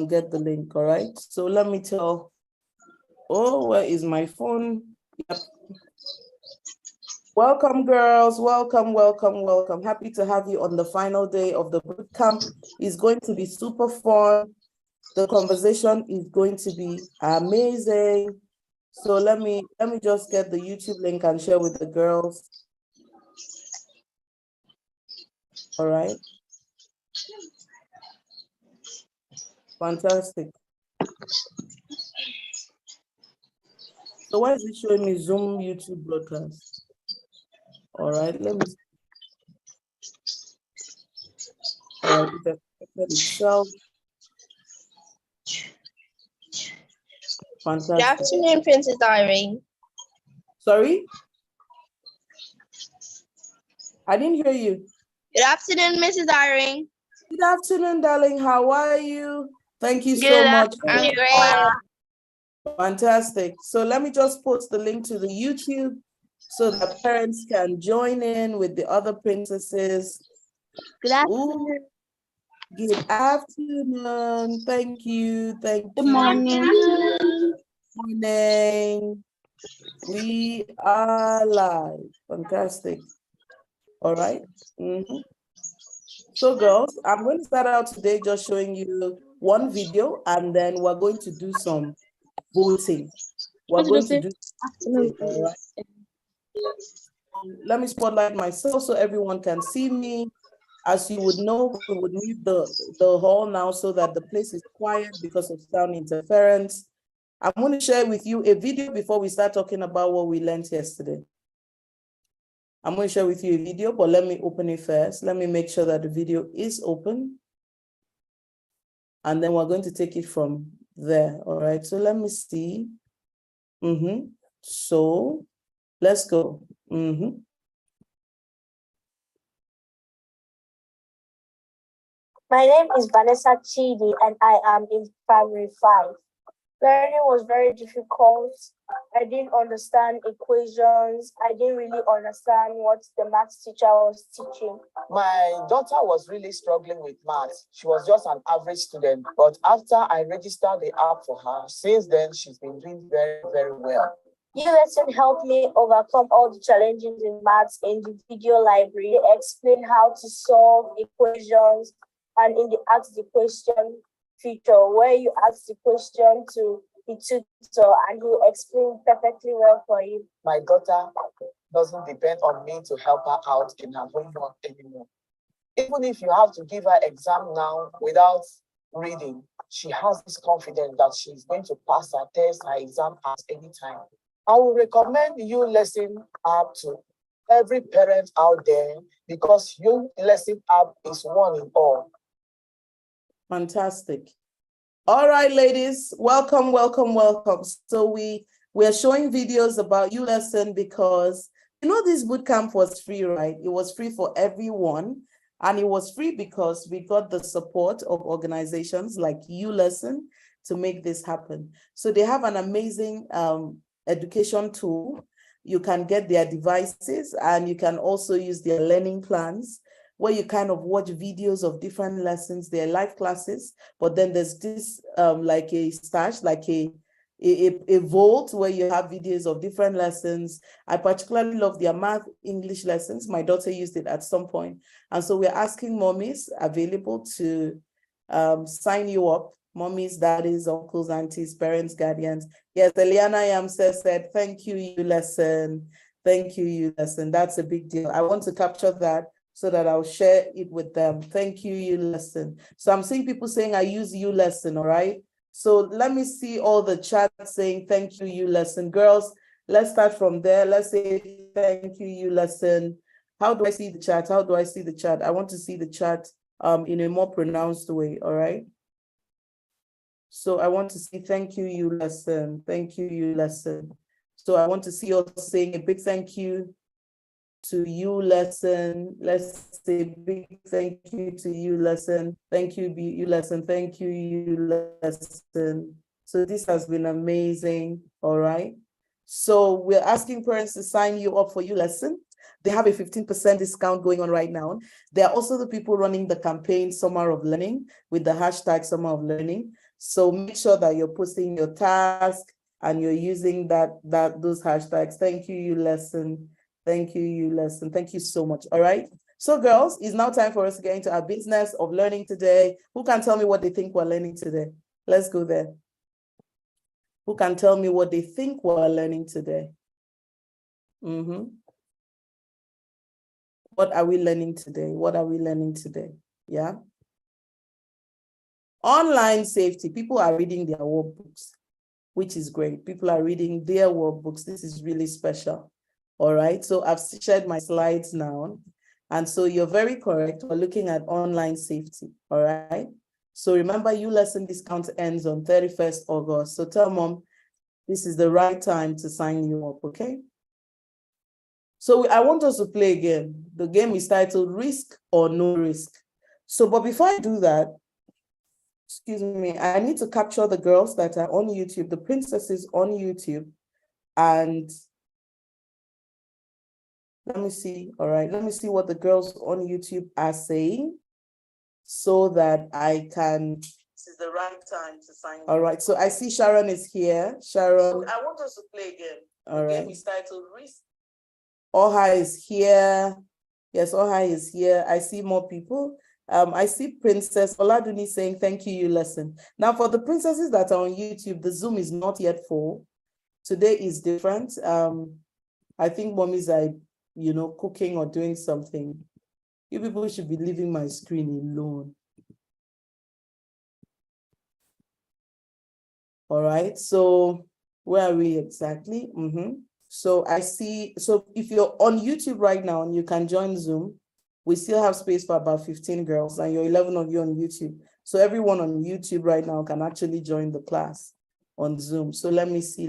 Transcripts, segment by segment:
get the link, all right? So let me tell, oh, where is my phone? Yep. Welcome, girls. Welcome, welcome, welcome. Happy to have you on the final day of the boot camp. It's going to be super fun. The conversation is going to be amazing. So let me just get the YouTube link and share with the girls. All right. Fantastic. So why is it showing me Zoom YouTube broadcast? All right, let me see. All right, it accepted itself. Fantastic. Good afternoon, Princess Irene. Sorry? I didn't hear you. Good afternoon, Mrs. Irene. Good afternoon, darling. How are you? Thank you so much. I'm great. Fantastic. So let me just post the link to the YouTube so that parents can join in with the other princesses. Good afternoon. Good afternoon. Thank you. Thank you. Good morning. Morning. We are live. Fantastic. All right. So girls, I'm going to start out today just showing you one video, and then we're going to do some voting. We're going to do voting, all right? Let me spotlight myself so everyone can see me. As you would know, we would mute the hall now so that the place is quiet because of sound interference. I'm going to share with you a video before we start talking about what we learned yesterday. I'm going to share with you a video, but let me open it first. Let me make sure that the video is open. And then we're going to take it from there, all right? So let me see. So let's go. My name is Vanessa Chidi and I am in primary 5. Learning was very difficult. I didn't understand equations. I didn't really understand what the maths teacher was teaching. My daughter was really struggling with maths. She was just an average student. But after I registered the app for her, since then, she's been doing very, very well. ULesson helped me overcome all the challenges in maths in the video library. They explain how to solve equations, and in the Ask the Question feature, where you ask the question to the tutor and he will explain perfectly well for you. My daughter doesn't depend on me to help her out in her homework anymore. Even if you have to give her exam now without reading, she has this confidence that she's going to pass her test, her exam at any time. I will recommend ULesson app to every parent out there because ULesson app is one in all. Fantastic. All right, ladies, welcome, welcome, welcome. So we're showing videos about ULesson because, you know, this bootcamp was free, right? It was free for everyone. And it was free because we got the support of organizations like ULesson to make this happen. So they have an amazing education tool. You can get their devices and you can also use their learning plans where you kind of watch videos of different lessons. They're live classes, but then there's this like a stash, like a vault where you have videos of different lessons. I particularly love their math, English lessons. My daughter used it at some point. And so we're asking mommies available to sign you up. Mommies, daddies, uncles, aunties, parents, guardians. Yes, Eliana Yamse said, thank you, ULesson. Thank you, ULesson. That's a big deal. I want to capture that so that I'll share it with them. Thank you, ULesson. So I'm seeing people saying I use ULesson, all right? So let me see all the chat saying thank you, ULesson. Girls, let's start from there. Let's say thank you, ULesson. How do I see the chat? How do I see the chat? I want to see the chat in a more pronounced way, all right? So I want to see thank you, ULesson. Thank you, ULesson. So I want to see us saying a big thank you to ULesson. Let's say big thank you to ULesson. Thank you, ULesson. Thank you, ULesson. So this has been amazing. All right. So we're asking parents to sign you up for ULesson. They have a 15% discount going on right now. They are also the people running the campaign Summer of Learning with the hashtag Summer of Learning. So make sure that you're posting your task and you're using those hashtags. Thank you, lesson. Thank you, lesson. Thank you so much. All right. So girls, it's now time for us to get into our business of learning today. Who can tell me what they think we're learning today? Let's go there. Who can tell me what they think we're learning today? What are we learning today? What are we learning today? Yeah. Online safety. People are reading their workbooks, which is great. People are reading their workbooks. This is really special. All right. So I've shared my slides now. And so you're very correct. We're looking at online safety. All right. So remember, lesson discount ends on 31st August. So tell mom, this is the right time to sign you up. Okay. So I want us to play again. The game is titled Risk or No Risk. So, but before I do that, excuse me, I need to capture the girls that are on YouTube, the princesses on YouTube. And let me see. All right, let me see what the girls on YouTube are saying so that I can. This is the right time to sign. All right, so I see Sharon is here. Sharon. So I want us to play again. All right. The game is titled Risk. Oha is here. Yes, Oha is here. I see more people. I see Princess Oladuni saying, thank you, lesson. Now, for the princesses that are on YouTube, the Zoom is not yet full. Today is different. I think mommies are, cooking or doing something. You people should be leaving my screen alone. All right, so where are we exactly? So I see, so if you're on YouTube right now and you can join Zoom, we still have space for about 15 girls and you're 11 of you on YouTube. So everyone on YouTube right now can actually join the class on Zoom. So let me see.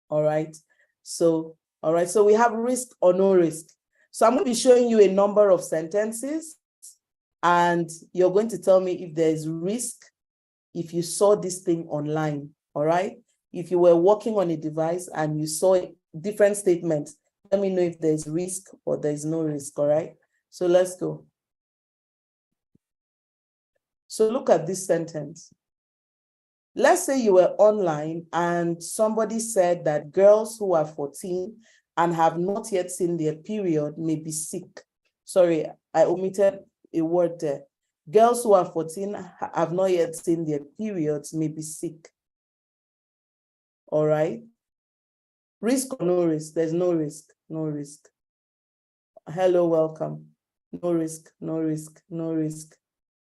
All right. So we have risk or no risk. So I'm going to be showing you a number of sentences and you're going to tell me if there's risk if you saw this thing online. All right. If you were working on a device and you saw different statements, let me know if there's risk or there's no risk, all right? So let's go. So look at this sentence. Let's say you were online and somebody said that girls who are 14 and have not yet seen their period may be sick. Sorry, I omitted a word there. Girls who are 14 have not yet seen their periods may be sick. All right. Risk or no risk? There's no risk. No risk. Hello, welcome. No risk, no risk, no risk.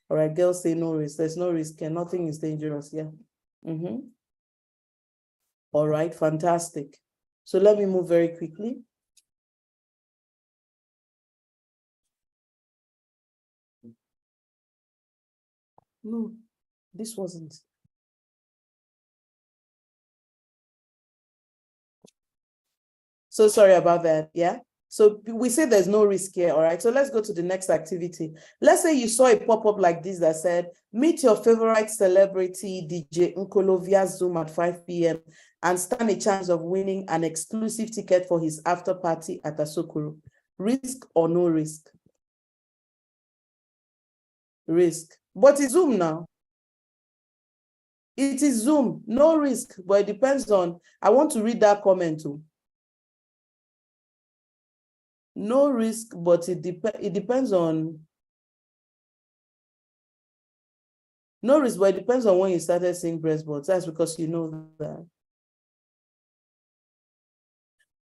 All right, girls say no risk. There's no risk and nothing is dangerous. Yeah. All right, fantastic. So let me move very quickly. No, this wasn't. So sorry about that, yeah? So we say there's no risk here, all right? So let's go to the next activity. Let's say you saw a pop-up like this that said, meet your favorite celebrity, DJ Nkolo via Zoom at 5 p.m. and stand a chance of winning an exclusive ticket for his after party at Asokoro. Risk or no risk? Risk. But it's Zoom now. It is Zoom, no risk, but it depends on, I want to read that comment too. No risk, but it depends on, no risk, but it depends on when you started seeing breast buds. That's because you know that.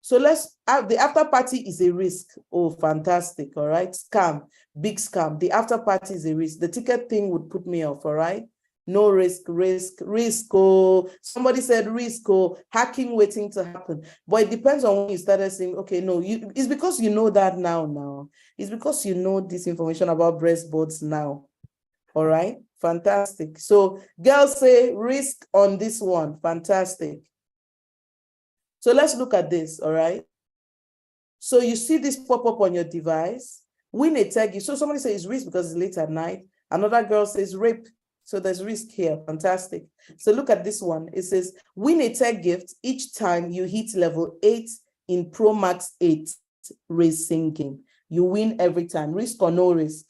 So the after party is a risk. Oh, fantastic, all right. Scam, big scam. The after party is a risk. The ticket thing would put me off, all right. No risk, risk. Oh, somebody said risk, oh, hacking waiting to happen. But it depends on when you started saying, okay, no, it's because you know that now. It's because you know this information about breast buds now. All right, fantastic. So girls say risk on this one, fantastic. So let's look at this, all right? So you see this pop up on your device, win a tag. So somebody says risk because it's late at night. Another girl says rape. So there's risk here, fantastic. So look at this one. It says, win a tech gift each time you hit level 8 in Pro Max 8 racing game. You win every time, risk or no risk.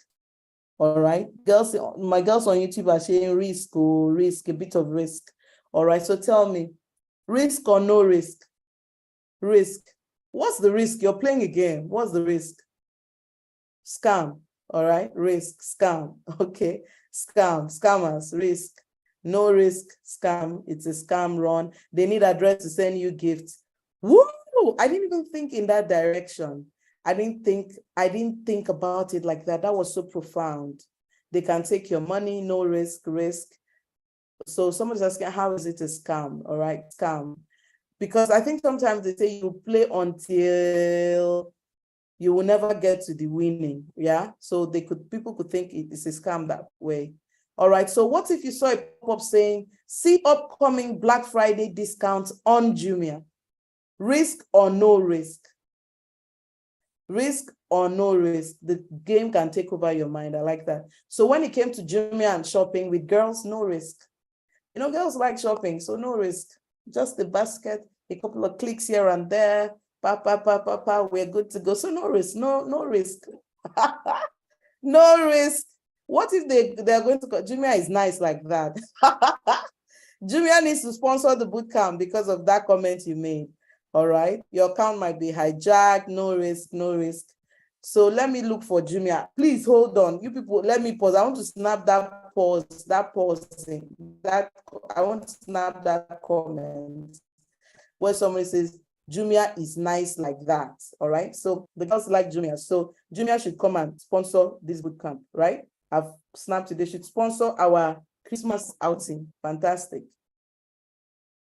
All right, girls, my girls on YouTube are saying risk or risk, a bit of risk. All right, so tell me, risk or no risk? Risk. What's the risk? You're playing a game. What's the risk? Scam. All right, risk, scam. Okay, scam, scammers, risk. No risk, scam. It's a scam run. They need address to send you gifts. Woo! I didn't even think in that direction. I didn't think about it like that. That was so profound. They can take your money, no risk, risk. So somebody's asking, how is it a scam? All right, scam. Because I think sometimes they say you play until you will never get to the winning. Yeah. So people could think it is a scam that way. All right. So what if you saw a pop-up saying, see upcoming Black Friday discounts on Jumia? Risk or no risk? Risk or no risk? The game can take over your mind. I like that. So when it came to Jumia and shopping with girls, no risk. You know, girls like shopping, so no risk. Just the basket, a couple of clicks here and there. We're good to go. So no risk, no risk. No risk. What if they're going to Jumia is nice like that. Jumia needs to sponsor the bootcamp because of that comment you made. All right. Your account might be hijacked. No risk, no risk. So let me look for Jumia. Please hold on. You people, let me pause. I want to snap that pause. I want to snap that comment where somebody says Jumia is nice like that. All right. So the girls like Jumia. So Jumia should come and sponsor this bootcamp, right? I've snapped it. They should sponsor our Christmas outing. Fantastic.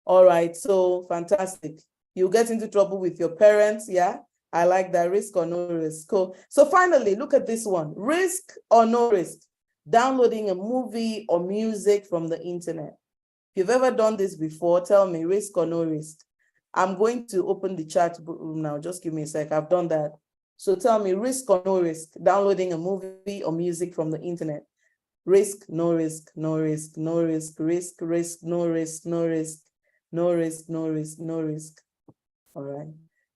All right. So fantastic. You get into trouble with your parents. Yeah. I like that. Risk or no risk. Cool. So finally, look at this one. Risk or no risk? Downloading a movie or music from the internet. If you've ever done this before, tell me, risk or no risk? I'm going to open the chat room now. Just give me a sec. I've done that. So tell me, risk or no risk? Downloading a movie or music from the internet. Risk, no risk, no risk, no risk, risk, risk, no risk, no risk, no risk, no risk, no risk. All right.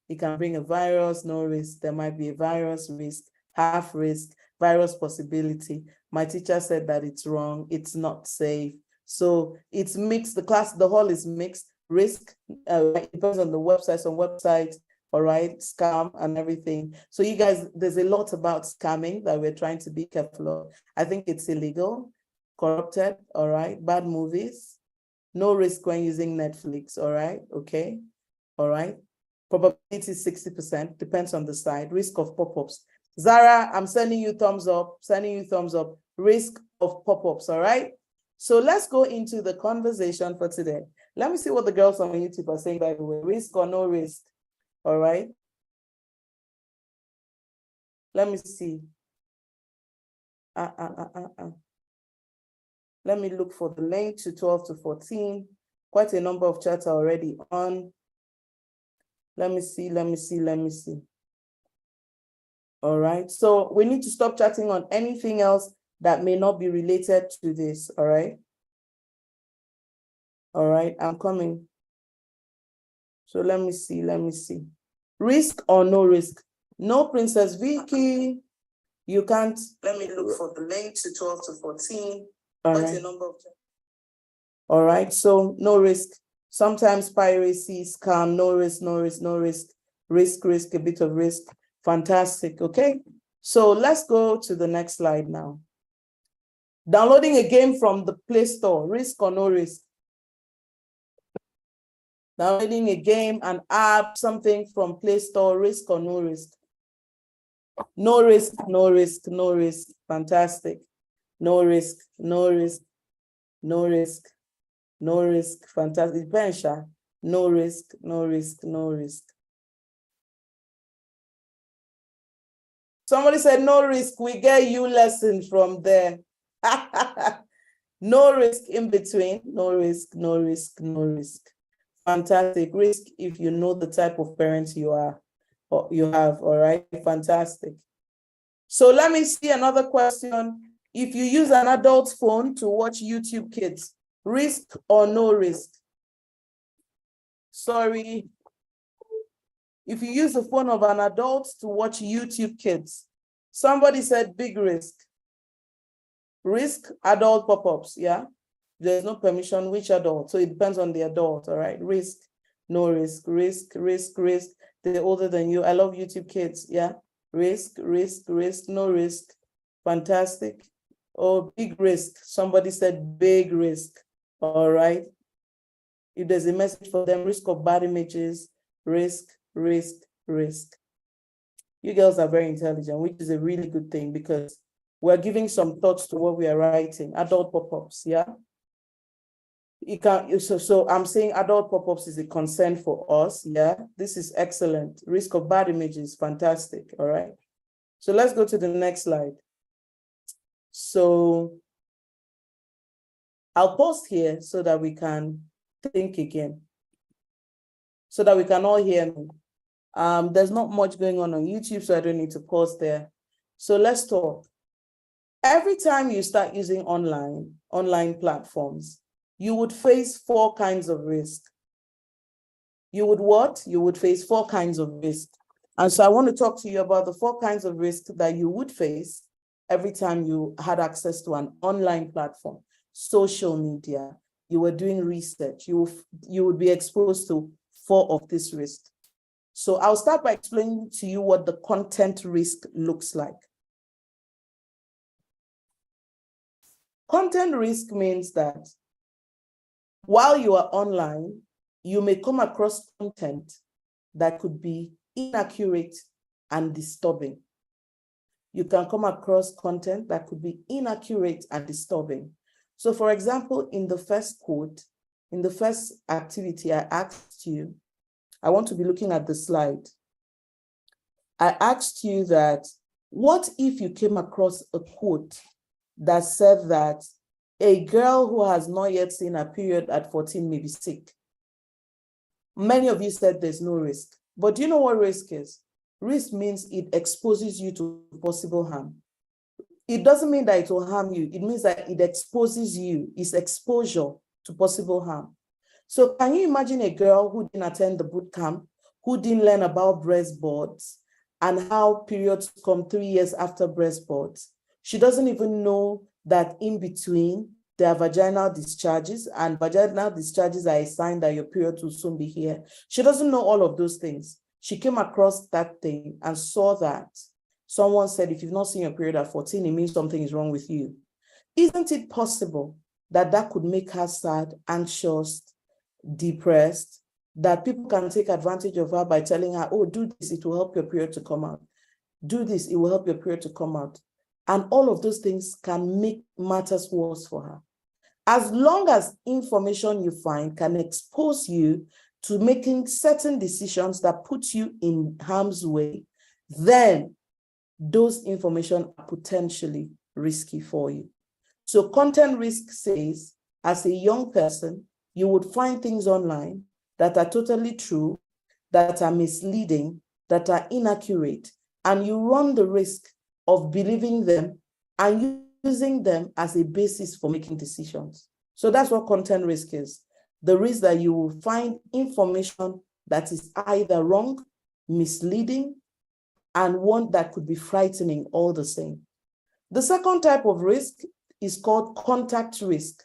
It can bring a virus, no risk. There might be a virus, risk, half risk, virus possibility. My teacher said that it's wrong. It's not safe. So it's mixed. The hall is mixed. Risk, it depends on the website. Some websites, all right, scam and everything. So you guys, there's a lot about scamming that we're trying to be careful of. I think it's illegal, corrupted, all right, bad movies, no risk when using Netflix, all right, okay, all right. Probability is 60%, depends on the site. Risk of pop-ups. Zara, I'm sending you thumbs up, risk of pop-ups, all right? So let's go into the conversation for today. Let me see what the girls on YouTube are saying, by the way. Risk or no risk, all right? Let me see. Let me look for the link to 12 to 14. Quite a number of chats are already on. Let me see. All right, so we need to stop chatting on anything else that may not be related to this, all right? All right, I'm coming. So let me see. Risk or no risk? No, Princess Vicky, you can't. Let me look for the link to 12 to 14. All right. All right, so no risk. Sometimes piracy, scam, no risk, no risk, no risk, risk, a bit of risk. Fantastic, okay? So let's go to the next slide now. Downloading a game from the Play Store, risk or no risk? Downloading a game, an app, something from Play Store, risk or no risk? No risk, no risk, no risk. Fantastic. No risk, no risk, no risk, no risk. Fantastic. Bensha, no risk, no risk, no risk. Somebody said no risk. We get you lessons from there. No risk in between. No risk, no risk, no risk. Fantastic. Risk if you know the type of parents you are or you have. All right. Fantastic. So let me see another question. If you use an adult phone to watch YouTube Kids, risk or no risk? Sorry. If you use the phone of an adult to watch YouTube Kids, somebody said big risk. Risk, adult pop-ups, yeah? There's no permission, which adult? So it depends on the adult, all right? Risk, no risk, risk, risk, risk. They're older than you. I love YouTube Kids, yeah? Risk, risk, risk, no risk. Fantastic. Oh, big risk. Somebody said big risk, all right? If there's a message for them, risk of bad images, risk, risk, risk. You girls are very intelligent, which is a really good thing because we're giving some thoughts to what we are writing. Adult pop-ups, yeah? You can, so I'm saying adult pop-ups is a concern for us, yeah? This is excellent. Risk of bad images, fantastic, all right? So let's go to the next slide. So I'll pause here so that we can think again, so that we can all hear me. There's not much going on YouTube, so I don't need to pause there. So let's talk. Every time you start using online platforms, you would face 4 kinds of risk. You would what? You would face 4 kinds of risk. And so I want to talk to you about the 4 kinds of risk that you would face every time you had access to an online platform, social media, you were doing research, you would be exposed to 4 of this risk. So I'll start by explaining to you what the content risk looks like. Content risk means that while you are online, you may come across content that could be inaccurate and disturbing. You can come across content that could be inaccurate and disturbing. So for example, in the first quote, in the first activity I asked you, I want to be looking at the slide. I asked you that, what if you came across a quote that said that a girl who has not yet seen her period at 14 may be sick? Many of you said there's no risk. But do you know what risk is? Risk means it exposes you to possible harm. It doesn't mean that it will harm you. It means that it exposes you. It's exposure to possible harm. So can you imagine a girl who didn't attend the boot camp, who didn't learn about breast buds and how periods come 3 years after breast buds? She doesn't even know that in between there are vaginal discharges, and vaginal discharges are a sign that your period will soon be here. She doesn't know all of those things. She came across that thing and saw that someone said, if you've not seen your period at 14, it means something is wrong with you. Isn't it possible that that could make her sad, anxious, depressed, that people can take advantage of her by telling her, oh, do this, it will help your period to come out. Do this, it will help your period to come out. And all of those things can make matters worse for her. As long as information you find can expose you to making certain decisions that put you in harm's way, then those information are potentially risky for you. So content risk says, as a young person, you would find things online that are totally true, that are misleading, that are inaccurate, and you run the risk of believing them and using them as a basis for making decisions. So that's what content risk is. The risk that you will find information that is either wrong, misleading, and one that could be frightening all the same. The second type of risk is called contact risk.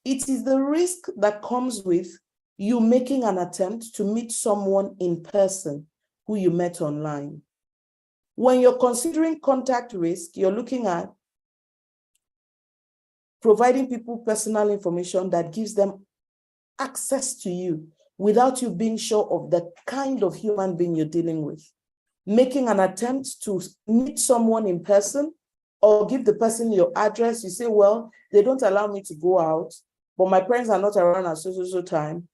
It is the risk that comes with you making an attempt to meet someone in person who you met online. When you're considering contact risk, you're looking at providing people personal information that gives them access to you without you being sure of the kind of human being you're dealing with. Making an attempt to meet someone in person or give the person your address. You say, well, they don't allow me to go out, but my parents are not around at so time.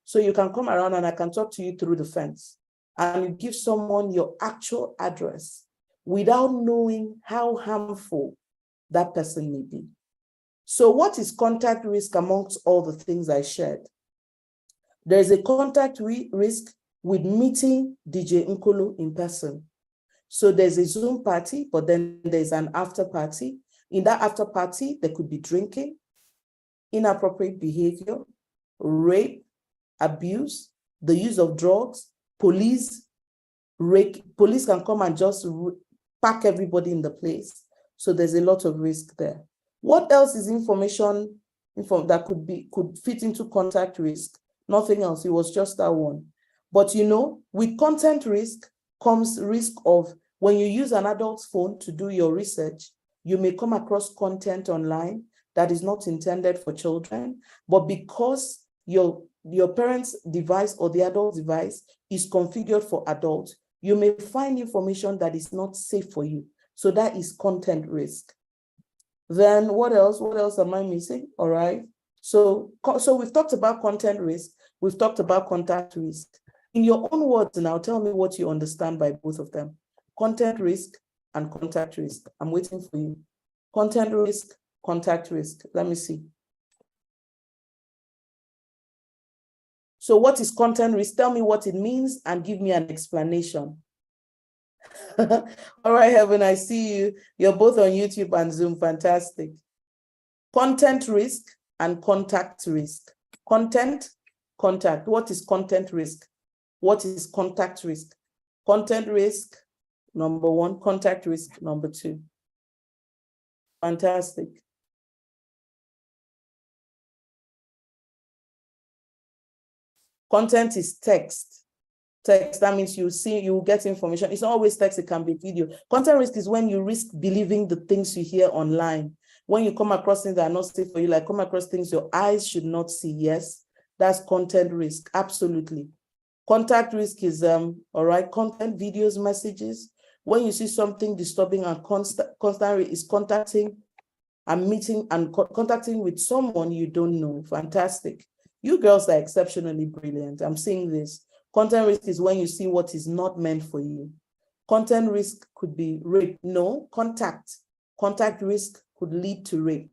So you can come around and I can talk to you through the fence. And you give someone your actual address without knowing how harmful that person may be. So what is contact risk amongst all the things I shared? There's a contact risk with meeting DJ Nkolo in person. So there's a Zoom party, but then there's an after party. In that after party, there could be drinking, inappropriate behavior, rape, abuse, the use of drugs, police Police can come and just pack everybody in the place. So there's a lot of risk there. What else is information that could fit into contact risk? Nothing else. It was just that one. But with content risk comes risk of when you use an adult's phone to do your research, you may come across content online that is not intended for children, but because your parent's device or the adult device is configured for adults, you may find information that is not safe for you. So that is content risk. Then what else? What else am I missing? All right. So we've talked about content risk. We've talked about contact risk. In your own words now, tell me what you understand by both of them. Content risk and contact risk. I'm waiting for you. Content risk, contact risk. Let me see. So what is content risk? Tell me what it means and give me an explanation. All right, Heaven, I see you. You're both on YouTube and Zoom. Fantastic. Content risk and contact risk. Content, contact. What is content risk? What is contact risk? Content risk, number one. Contact risk, number two. Fantastic. Content is text. Text, that means you get information. It's not always text, it can be video. Content risk is when you risk believing the things you hear online. When you come across things that are not safe for you, like come across things your eyes should not see. Yes, that's content risk, absolutely. Contact risk is, all right, content, videos, messages. When you see something disturbing and constantly is contacting and meeting and contacting with someone you don't know. Fantastic. You girls are exceptionally brilliant. I'm seeing this. Content risk is when you see what is not meant for you. Content risk could be rape. No, contact. Contact risk could lead to rape.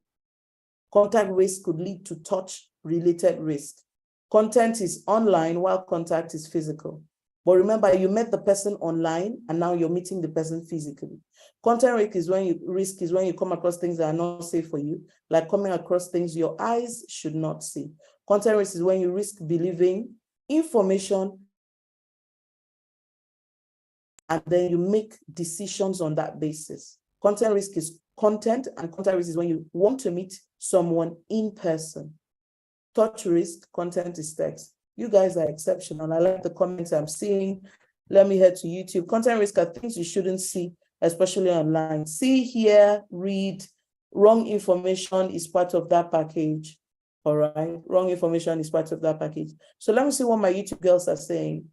Contact risk could lead to touch-related risk. Content is online while contact is physical. But remember, you met the person online and now you're meeting the person physically. Content risk is when you come across things that are not safe for you, like coming across things your eyes should not see. Content risk is when you risk believing information and then you make decisions on that basis. Content risk is content, and contact risk is when you want to meet someone in person. Touch risk, content is text. You guys are exceptional. I like the comments I'm seeing. Let me head to YouTube. Content risk are things you shouldn't see, especially online. See, hear, read. Wrong information is part of that package. All right. Wrong information is part of that package. So let me see what my YouTube girls are saying.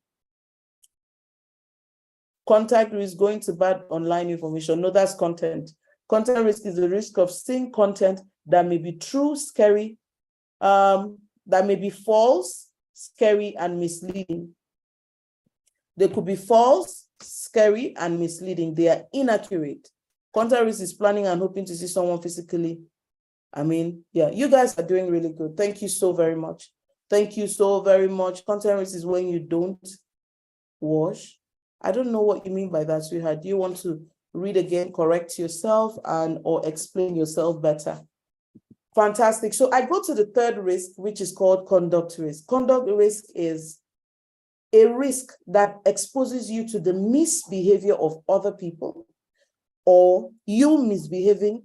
Contact risk, going to bad online information. No, that's content. Content risk is the risk of seeing content that may be true, scary, that may be false, scary, and misleading. They could be false, scary, and misleading. They are inaccurate. Contact risk is planning and hoping to see someone physically. I mean, yeah, you guys are doing really good. Thank you so very much. Thank you so very much. Contact risk is when you don't wash. I don't know what you mean by that, sweetheart. Do you want to read again, correct yourself, or explain yourself better? Fantastic. So I go to the third risk, which is called conduct risk. Conduct risk is a risk that exposes you to the misbehavior of other people or you misbehaving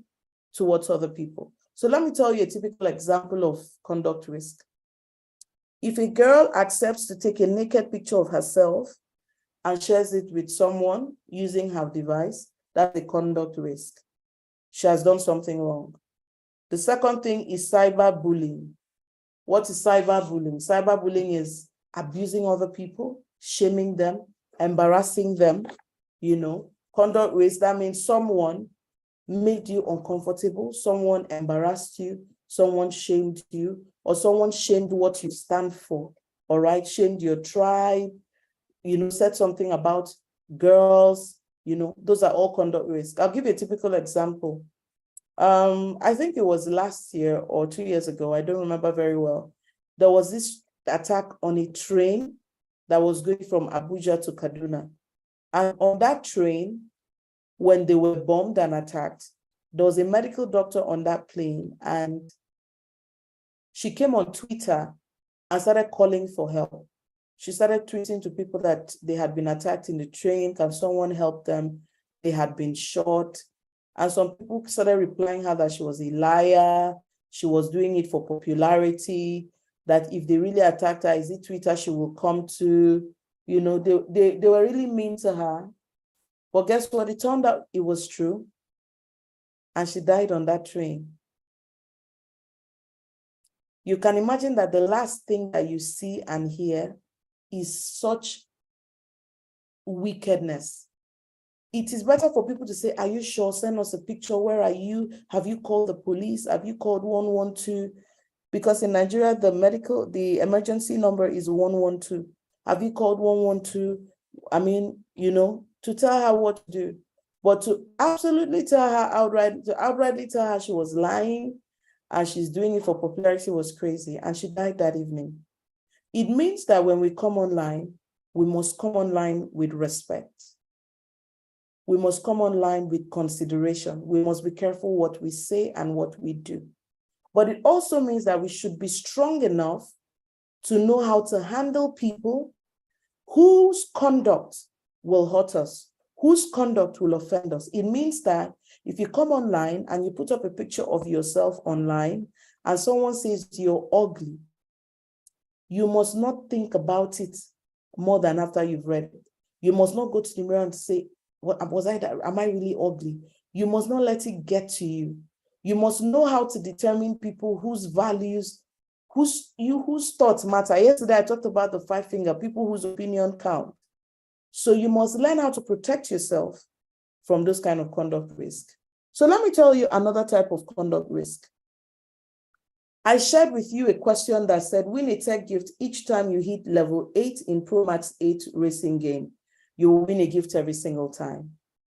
towards other people. So let me tell you a typical example of conduct risk. If a girl accepts to take a naked picture of herself and shares it with someone using her device, that's a conduct risk. She has done something wrong. The second thing is cyberbullying. What is cyberbullying? Cyberbullying is abusing other people, shaming them, embarrassing them, Conduct risk, that means someone made you uncomfortable, someone embarrassed you, someone shamed you, or someone shamed what you stand for, all right? Shamed your tribe, said something about girls, those are all conduct risk. I'll give you a typical example. I think it was last year or 2 years ago, I don't remember very well. There was this attack on a train that was going from Abuja to Kaduna. And on that train, when they were bombed and attacked, there was a medical doctor on that plane, and she came on Twitter and started calling for help. She started tweeting to people that they had been attacked in the train. Can someone help them? They had been shot. And some people started replying her that she was a liar. She was doing it for popularity, that if they really attacked her, is it Twitter she will come to? You know, they were really mean to her. But guess what? It turned out it was true. And she died on that train. You can imagine that the last thing that you see and hear is such wickedness. It is better for people to say, are you sure? Send us a picture. Where are you? Have you called the police? Have you called 112? Because in Nigeria, the emergency number is 112. Have you called 112? I mean, you know, to tell her what to do. But to absolutely tell her outrightly tell her she was lying and she's doing it for popularity was crazy. And she died that evening. It means that when we come online, we must come online with respect. We must come online with consideration. We must be careful what we say and what we do. But it also means that we should be strong enough to know how to handle people whose conduct will hurt us, whose conduct will offend us. It means that if you come online and you put up a picture of yourself online and someone says you're ugly, you must not think about it more than after you've read it. You must not go to the mirror and say, am I really ugly? You must not let it get to you. You must know how to determine people whose values, whose thoughts matter. Yesterday, I talked about the 5 finger, people whose opinion count. So you must learn how to protect yourself from those kind of conduct risk. So let me tell you another type of conduct risk. I shared with you a question that said, win a tech gift each time you hit level 8 in Pro Max 8 racing game. You will win a gift every single time.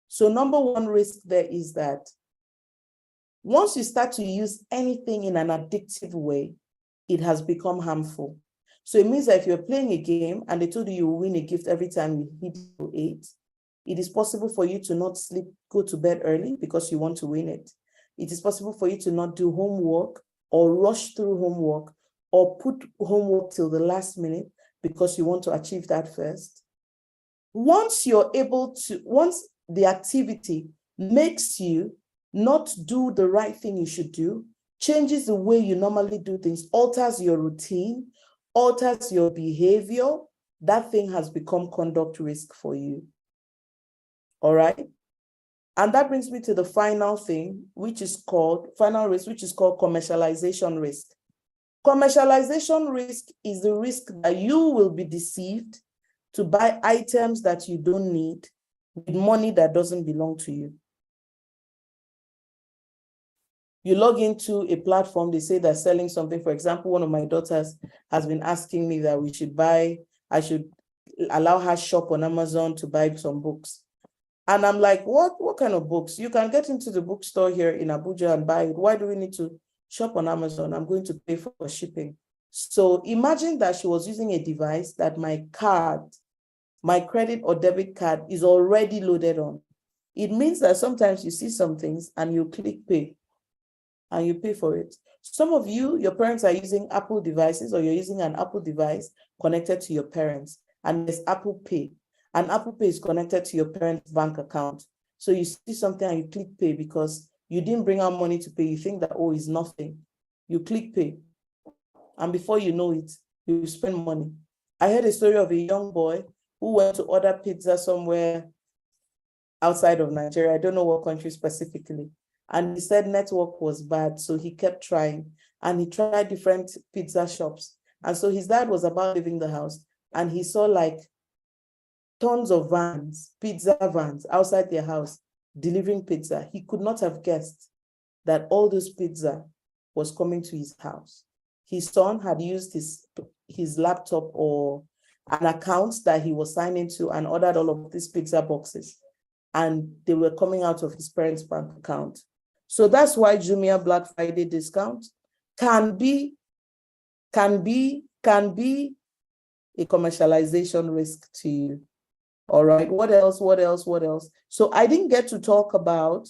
So number one risk there is that once you start to use anything in an addictive way, it has become harmful. So it means that if you're playing a game and they told you will win a gift every time you hit level 8, it is possible for you to not go to bed early because you want to win it. It is possible for you to not do homework or rush through homework or put homework till the last minute because you want to achieve that first. Once the activity makes you not do the right thing you should do, changes the way you normally do things, alters your routine, alters your behavior, that thing has become conduct risk for you. All right? And that brings me to the final thing, which is called commercialization risk. Commercialization risk is the risk that you will be deceived to buy items that you don't need with money that doesn't belong to you. You log into a platform, they say they're selling something. For example, one of my daughters has been asking me that I should allow her shop on Amazon to buy some books. And I'm like, what kind of books? You can get into the bookstore here in Abuja and buy it. Why do we need to shop on Amazon? I'm going to pay for shipping. So imagine that she was using a device that my credit or debit card is already loaded on. It means that sometimes you see some things and you click pay and you pay for it. Some of you, your parents are using Apple devices, or you're using an Apple device connected to your parents, and there's Apple Pay. And Apple Pay is connected to your parents' bank account. So you see something and you click pay because you didn't bring out money to pay. You think that, oh, it's nothing. You click pay. And before you know it, you spend money. I heard a story of a young boy who went to order pizza somewhere outside of Nigeria. I don't know what country specifically. And he said network was bad, so he kept trying. And he tried different pizza shops. And so his dad was about leaving the house, and he saw like tons of vans, pizza vans outside their house delivering pizza. He could not have guessed that all this pizza was coming to his house. His son had used his laptop or an account that he was signing to and ordered all of these pizza boxes, and they were coming out of his parents' bank account. So that's why Jumia Black Friday discount can be a commercialization risk to you. All right, what else? So I didn't get to talk about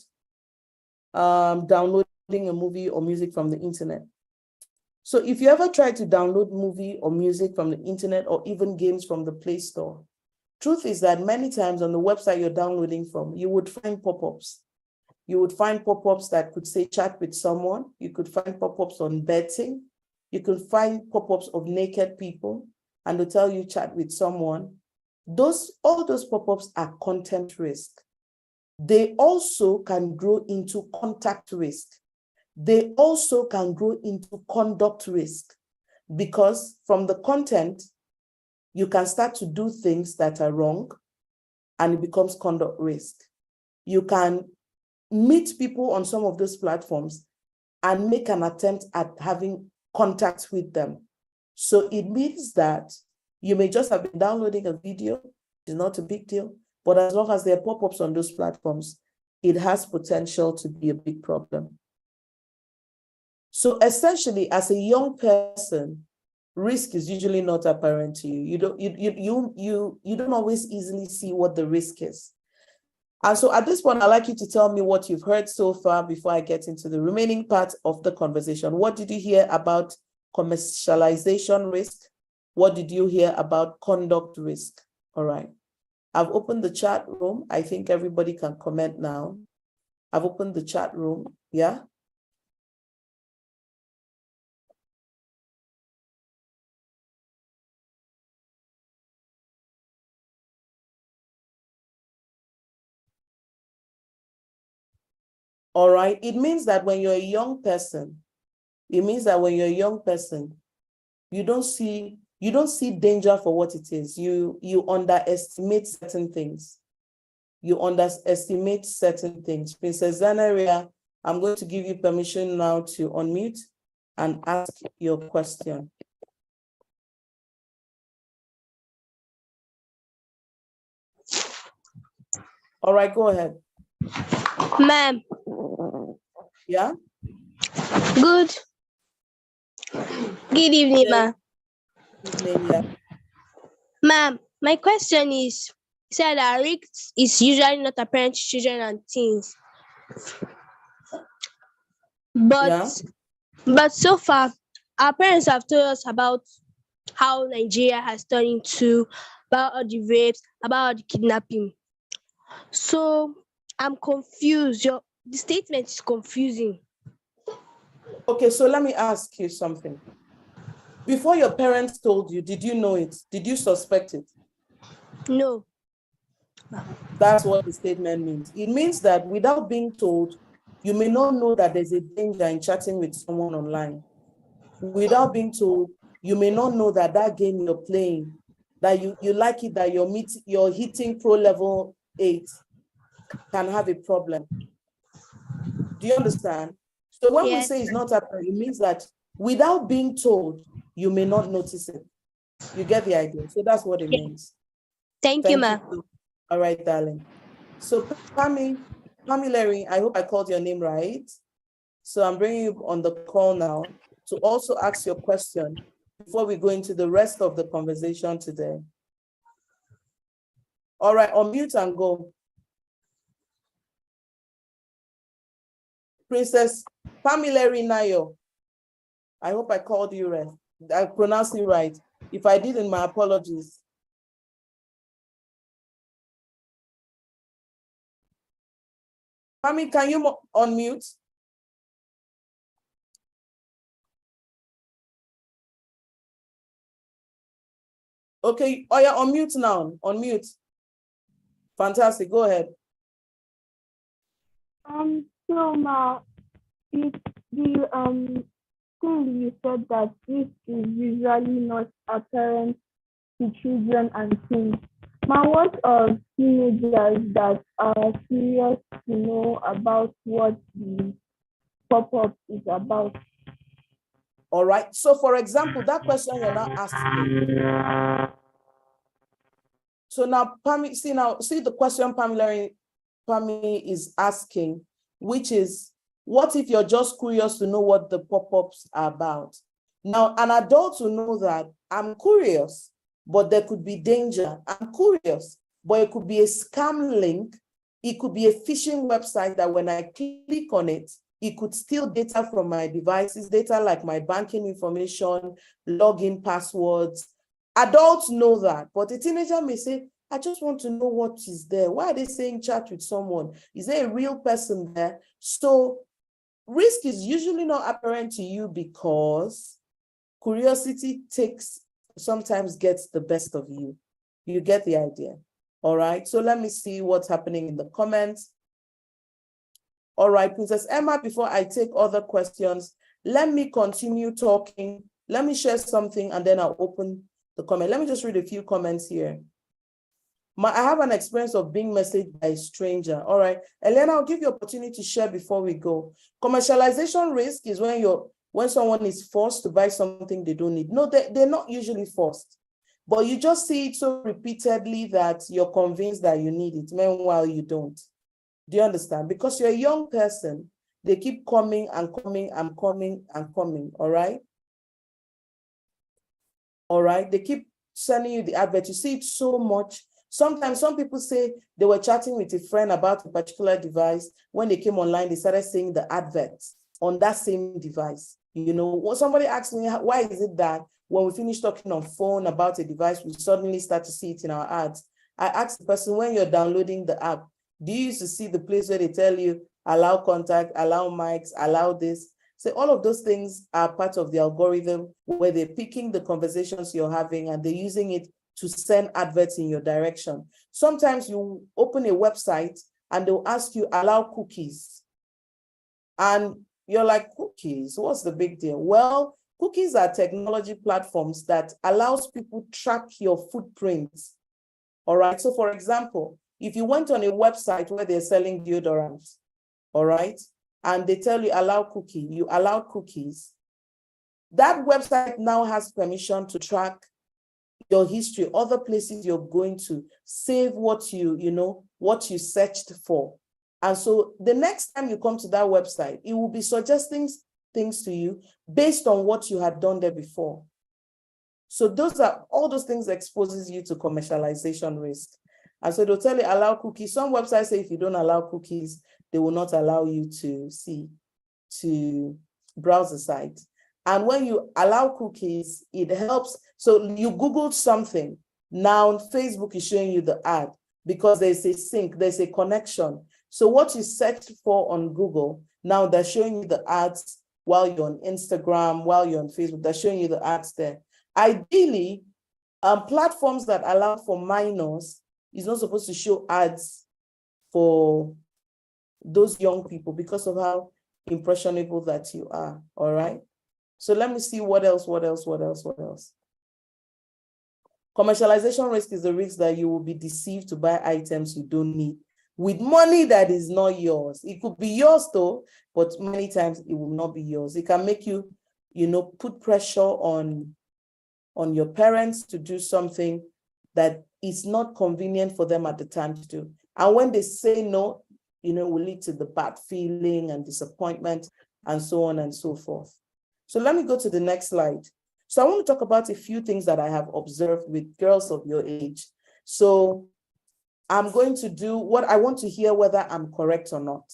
downloading a movie or music from the internet. So if you ever try to download movie or music from the internet or even games from the Play Store, truth is that many times on the website you're downloading from, you would find pop-ups. You would find pop-ups that could say chat with someone. You could find pop-ups on betting. You could find pop-ups of naked people and they'll tell you chat with someone. All those pop-ups are content risk. They also can grow into contact risk. They also can grow into conduct risk because from the content, you can start to do things that are wrong and it becomes conduct risk. You can meet people on some of those platforms and make an attempt at having contact with them. So it means that you may just have been downloading a video, it's not a big deal, but as long as there are pop-ups on those platforms, it has potential to be a big problem. So essentially, as a young person, risk is usually not apparent to you. You don't always easily see what the risk is. And so at this point, I'd like you to tell me what you've heard so far before I get into the remaining part of the conversation. What did you hear about commercialization risk? What did you hear about conduct risk? All right. I've opened the chat room. I think everybody can comment now. I've opened the chat room. Yeah. All right. It means that when you're a young person, you don't see danger for what it is. You underestimate certain things. Princess Zanaria, I'm going to give you permission now to unmute and ask your question. All right, go ahead. Ma'am. Yeah? Good evening, ma'am. Yeah. Ma'am, my question is, you said that risk is usually not apparent to children and teens. But so far, our parents have told us about how Nigeria has turned into, about all the rapes, about all the kidnapping. So I'm confused. The statement is confusing. Okay, so let me ask you something. Before your parents told you, did you know it? Did you suspect it? No. That's what the statement means. It means that without being told, you may not know that there's a danger in chatting with someone online. Without being told, you may not know that that game you're playing, that you like it, that you're hitting pro level 8 can have a problem. Do you understand? So when we say it's not happening, it means that without being told, you may not notice it. You get the idea? So that's what it means. Thank you, ma'am. All right, darling. So Pamilary, I hope I called your name right. So I'm bringing you on the call now to also ask your question before we go into the rest of the conversation today. All right, unmute and go. Princess Pamilary Nayo. I hope I called you right. I pronounced it right. If I didn't, my apologies. Pami, can you unmute? Okay, oh yeah, unmute now, unmute. Fantastic, go ahead. So now, the thing you said that this is usually not apparent to children and teens. Now, what of teenagers that are curious to know about what the pop-up is about? All right, so for example, that question you're now asking. So now, Pami, see the question Pami is asking, which is, what if you're just curious to know what the pop-ups are about? Now, an adult will know that I'm curious, but there could be danger. I'm curious, but it could be a scam link. It could be a phishing website that when I click on it, It could steal data from my devices, data like my banking information, login passwords. Adults know that, but a teenager may say, I just want to know what is there. Why are they saying chat with someone? Is there a real person there? So risk is usually not apparent to you because curiosity sometimes gets the best of you. You get the idea. All right, so let me see what's happening in the comments. All right, Princess Emma, before I take other questions, let me continue talking. Let me share something and then I'll open the comment. Let me just read a few comments here. I have an experience of being messaged by a stranger. All right, Elena, I'll give you opportunity to share before we go. Commercialization risk is when someone is forced to buy something they don't need. No, they're not usually forced, but you just see it so repeatedly that you're convinced that you need it, meanwhile you don't. Do you understand? Because you're a young person, they keep coming and coming and coming and coming, all right? All right, they keep sending you the advert. You see it so much. Sometimes some people say they were chatting with a friend about a particular device. When they came online, they started seeing the adverts on that same device. You know, when somebody asked me, why is it that when we finish talking on phone about a device, we suddenly start to see it in our ads? I asked the person, when you're downloading the app, do you used to see the place where they tell you, allow contact, allow mics, allow this? So all of those things are part of the algorithm where they're picking the conversations you're having and they're using it to send adverts in your direction. Sometimes you open a website and they'll ask you, allow cookies. And you're like, cookies, what's the big deal? Well, cookies are technology platforms that allows people track your footprints. All right, so for example, if you went on a website where they're selling deodorants, all right, and they tell you allow cookie, you allow cookies, that website now has permission to track your history, other places you're going to, save what what you searched for. And so the next time you come to that website, it will be suggesting things to you based on what you had done there before. So all those things exposes you to commercialization risk. And so they'll tell you allow cookies. Some websites say if you don't allow cookies, they will not allow you to browse the site. And when you allow cookies, it helps. So you Googled something. Now Facebook is showing you the ad because there's a sync, there's a connection. So what you searched for on Google, now they're showing you the ads while you're on Instagram, while you're on Facebook, they're showing you the ads there. Ideally, platforms that allow for minors is not supposed to show ads for those young people because of how impressionable that you are, all right? So let me see what else. Commercialization risk is the risk that you will be deceived to buy items you don't need with money that is not yours. It could be yours though, but many times it will not be yours. It can make you, put pressure on your parents to do something that is not convenient for them at the time to do. And when they say no, will lead to the bad feeling and disappointment and so on and so forth. So let me go to the next slide. So I want to talk about a few things that I have observed with girls of your age. So I'm going to do what I want to hear whether I'm correct or not.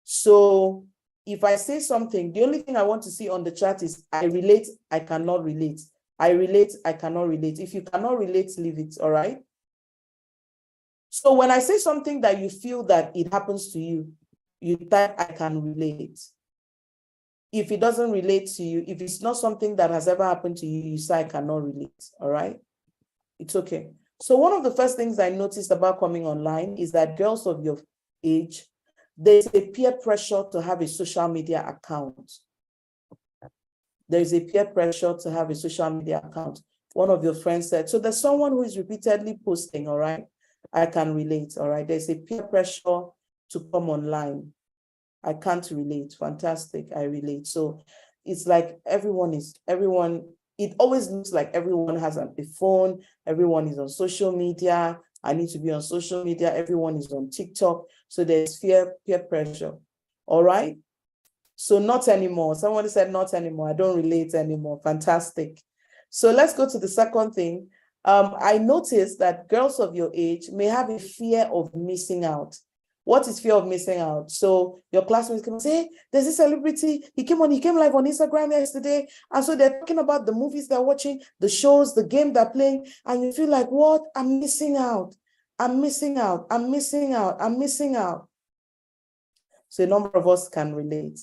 So if I say something, the only thing I want to see on the chat is I relate, I cannot relate. I relate, I cannot relate. If you cannot relate, leave it, all right? So when I say something that you feel that it happens to you, you type, I can relate. If it doesn't relate to you, if it's not something that has ever happened to you, you say, I cannot relate, all right? It's okay. So one of the first things I noticed about coming online is that girls of your age, there's a peer pressure to have a social media account. There's a peer pressure to have a social media account. One of your friends said, so there's someone who is repeatedly posting, all right? I can relate, all right? There's a peer pressure to come online. I can't relate, fantastic, I relate. So it's like everyone, it always looks like everyone has a phone, everyone is on social media, I need to be on social media, everyone is on TikTok. So there's peer pressure, all right? So not anymore. Somebody said not anymore. I don't relate anymore. Fantastic. So let's go to the second thing. I noticed that girls of your age may have a fear of missing out. What is fear of missing out? So your classmates can say, hey, there's this celebrity, he came live on Instagram yesterday. And so they're talking about the movies they're watching, the shows, the game they're playing. And you feel like, what? I'm missing out. I'm missing out. I'm missing out. I'm missing out. So a number of us can relate.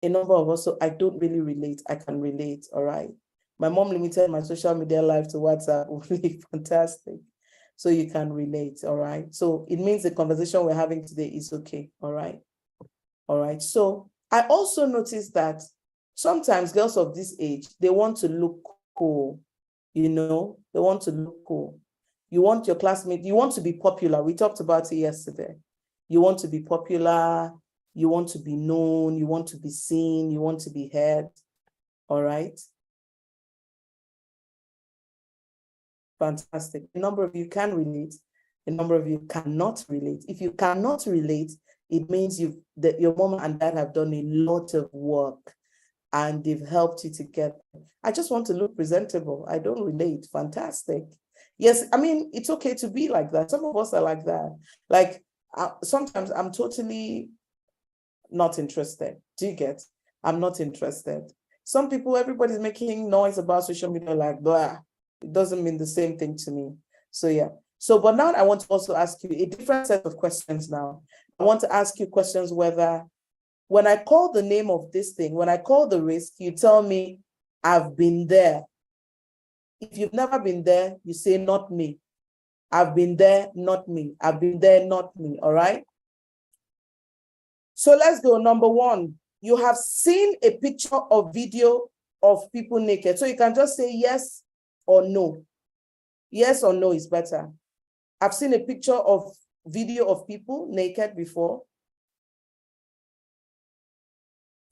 A number of us, so I don't really relate. I can relate, all right? My mom limited my social media life to WhatsApp. Really fantastic. So you can relate, all right? So it means the conversation we're having today is okay, all right? All right, so I also noticed that sometimes girls of this age, they want to look cool, you know? They want to look cool. You want your classmate, you want to be popular. We talked about it yesterday. You want to be popular, you want to be known, you want to be seen, you want to be heard, all right? Fantastic. A number of you can relate, a number of you cannot relate. If you cannot relate, it means that your mom and dad have done a lot of work and they've helped you to get. I just want to look presentable. I don't relate. Fantastic. Yes, I mean, it's okay to be like that. Some of us are like that. Like sometimes I'm totally not interested. Do you get? I'm not interested. Some people, everybody's making noise about social media like blah. It doesn't mean the same thing to me. So yeah. So, but now I want to also ask you a different set of questions now. I want to ask you questions whether, when I call the name of this thing, when I call the risk, you tell me, I've been there. If you've never been there, you say, not me. I've been there, not me. I've been there, not me, all right? So let's go. Number one, you have seen a picture or video of people naked. So you can just say yes or no. Yes or no is better. I've seen a picture of video of people naked before.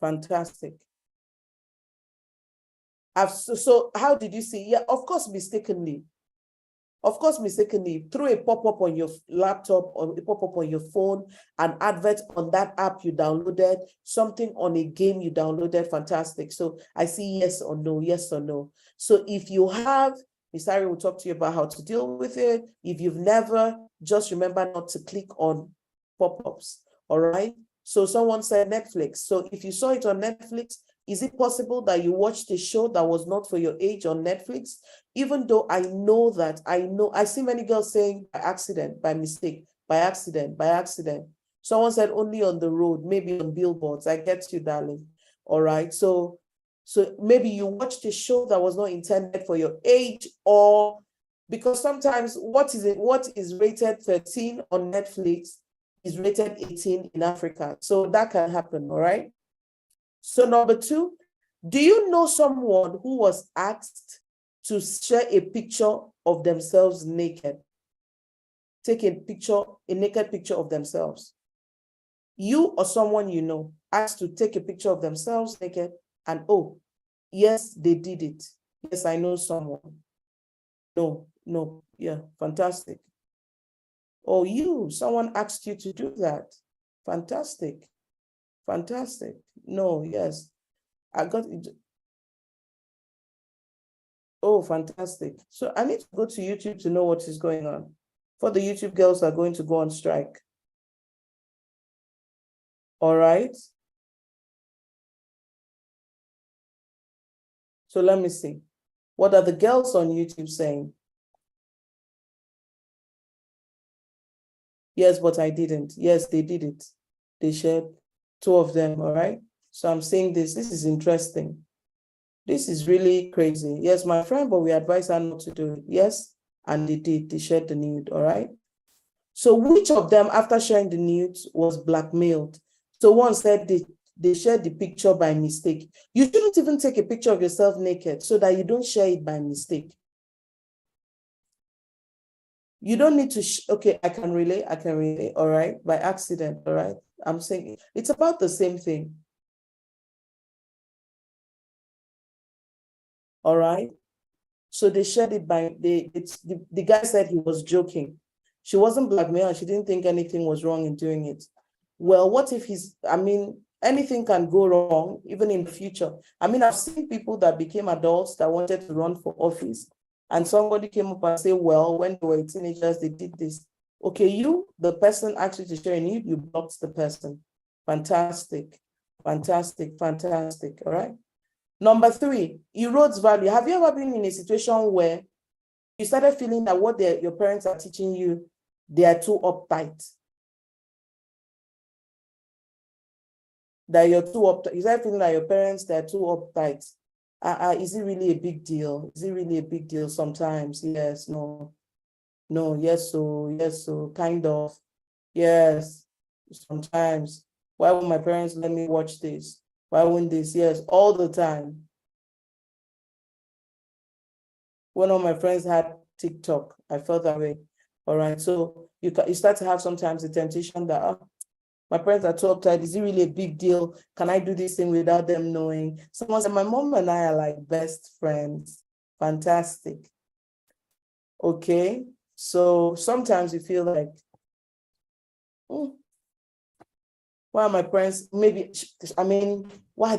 Fantastic. So how did you see? Yeah, of course, mistakenly. Of course, mistakenly, through a pop-up on your laptop or a pop-up on your phone, an advert on that app you downloaded, something on a game you downloaded, fantastic. So I see yes or no, yes or no. So if you have, Ms. Ari will talk to you about how to deal with it. If you've never, just remember not to click on pop-ups, all right? So someone said Netflix. So if you saw it on Netflix, is it possible that you watched a show that was not for your age on Netflix? Even though I see many girls saying by accident, by mistake, by accident, by accident. Someone said only on the road, maybe on billboards. I get you, darling. All right. So maybe you watched a show that was not intended for your age, or because sometimes what is rated 13 on Netflix is rated 18 in Africa. So that can happen, all right? So number two, do you know someone who was asked to share a picture of themselves naked? Take a naked picture of themselves. You or someone you know asked to take a picture of themselves naked, and oh, yes, they did it. Yes, I know someone. No, yeah, fantastic. Oh, someone asked you to do that. Fantastic. Fantastic. No, yes. I got it. Oh, fantastic. So I need to go to YouTube to know what is going on. For the YouTube girls are going to go on strike. All right. So let me see. What are the girls on YouTube saying? Yes, but I didn't. Yes, they did it. They shared, two of them, all right? So I'm saying this is interesting. This is really crazy. Yes, my friend, but we advise her not to do it. Yes, and they did. They shared the nude, all right? So which of them, after sharing the nude, was blackmailed? So one said they shared the picture by mistake. You shouldn't even take a picture of yourself naked so that you don't share it by mistake. You don't need to, okay, I can relate, all right, by accident, all right? I'm saying it's about the same thing. All right? So they shared it by, the guy said he was joking. She wasn't blackmailed and she didn't think anything was wrong in doing it. Well, what if anything can go wrong even in the future. I've seen people that became adults that wanted to run for office and somebody came up and say, well, when they were teenagers, they did this. Okay, you, the person asked you to share a need, you blocked the person. Fantastic, fantastic, fantastic, all right? Number 3, erodes value. Have you ever been in a situation where you started feeling that what your parents are teaching you, they are too uptight? That you're too uptight. You start feeling that your parents, they're too uptight. Is it really a big deal? Is it really a big deal sometimes? Yes, no. No, yes, so, kind of. Yes, sometimes. Why won't my parents let me watch this? Why won't this? Yes, all the time. One of my friends had TikTok. I felt that way. All right, so you start to have sometimes the temptation that, my parents are too uptight. Is it really a big deal? Can I do this thing without them knowing? Someone said, my mom and I are like best friends. Fantastic. Okay, so sometimes you feel like, why are my parents, maybe, I mean, why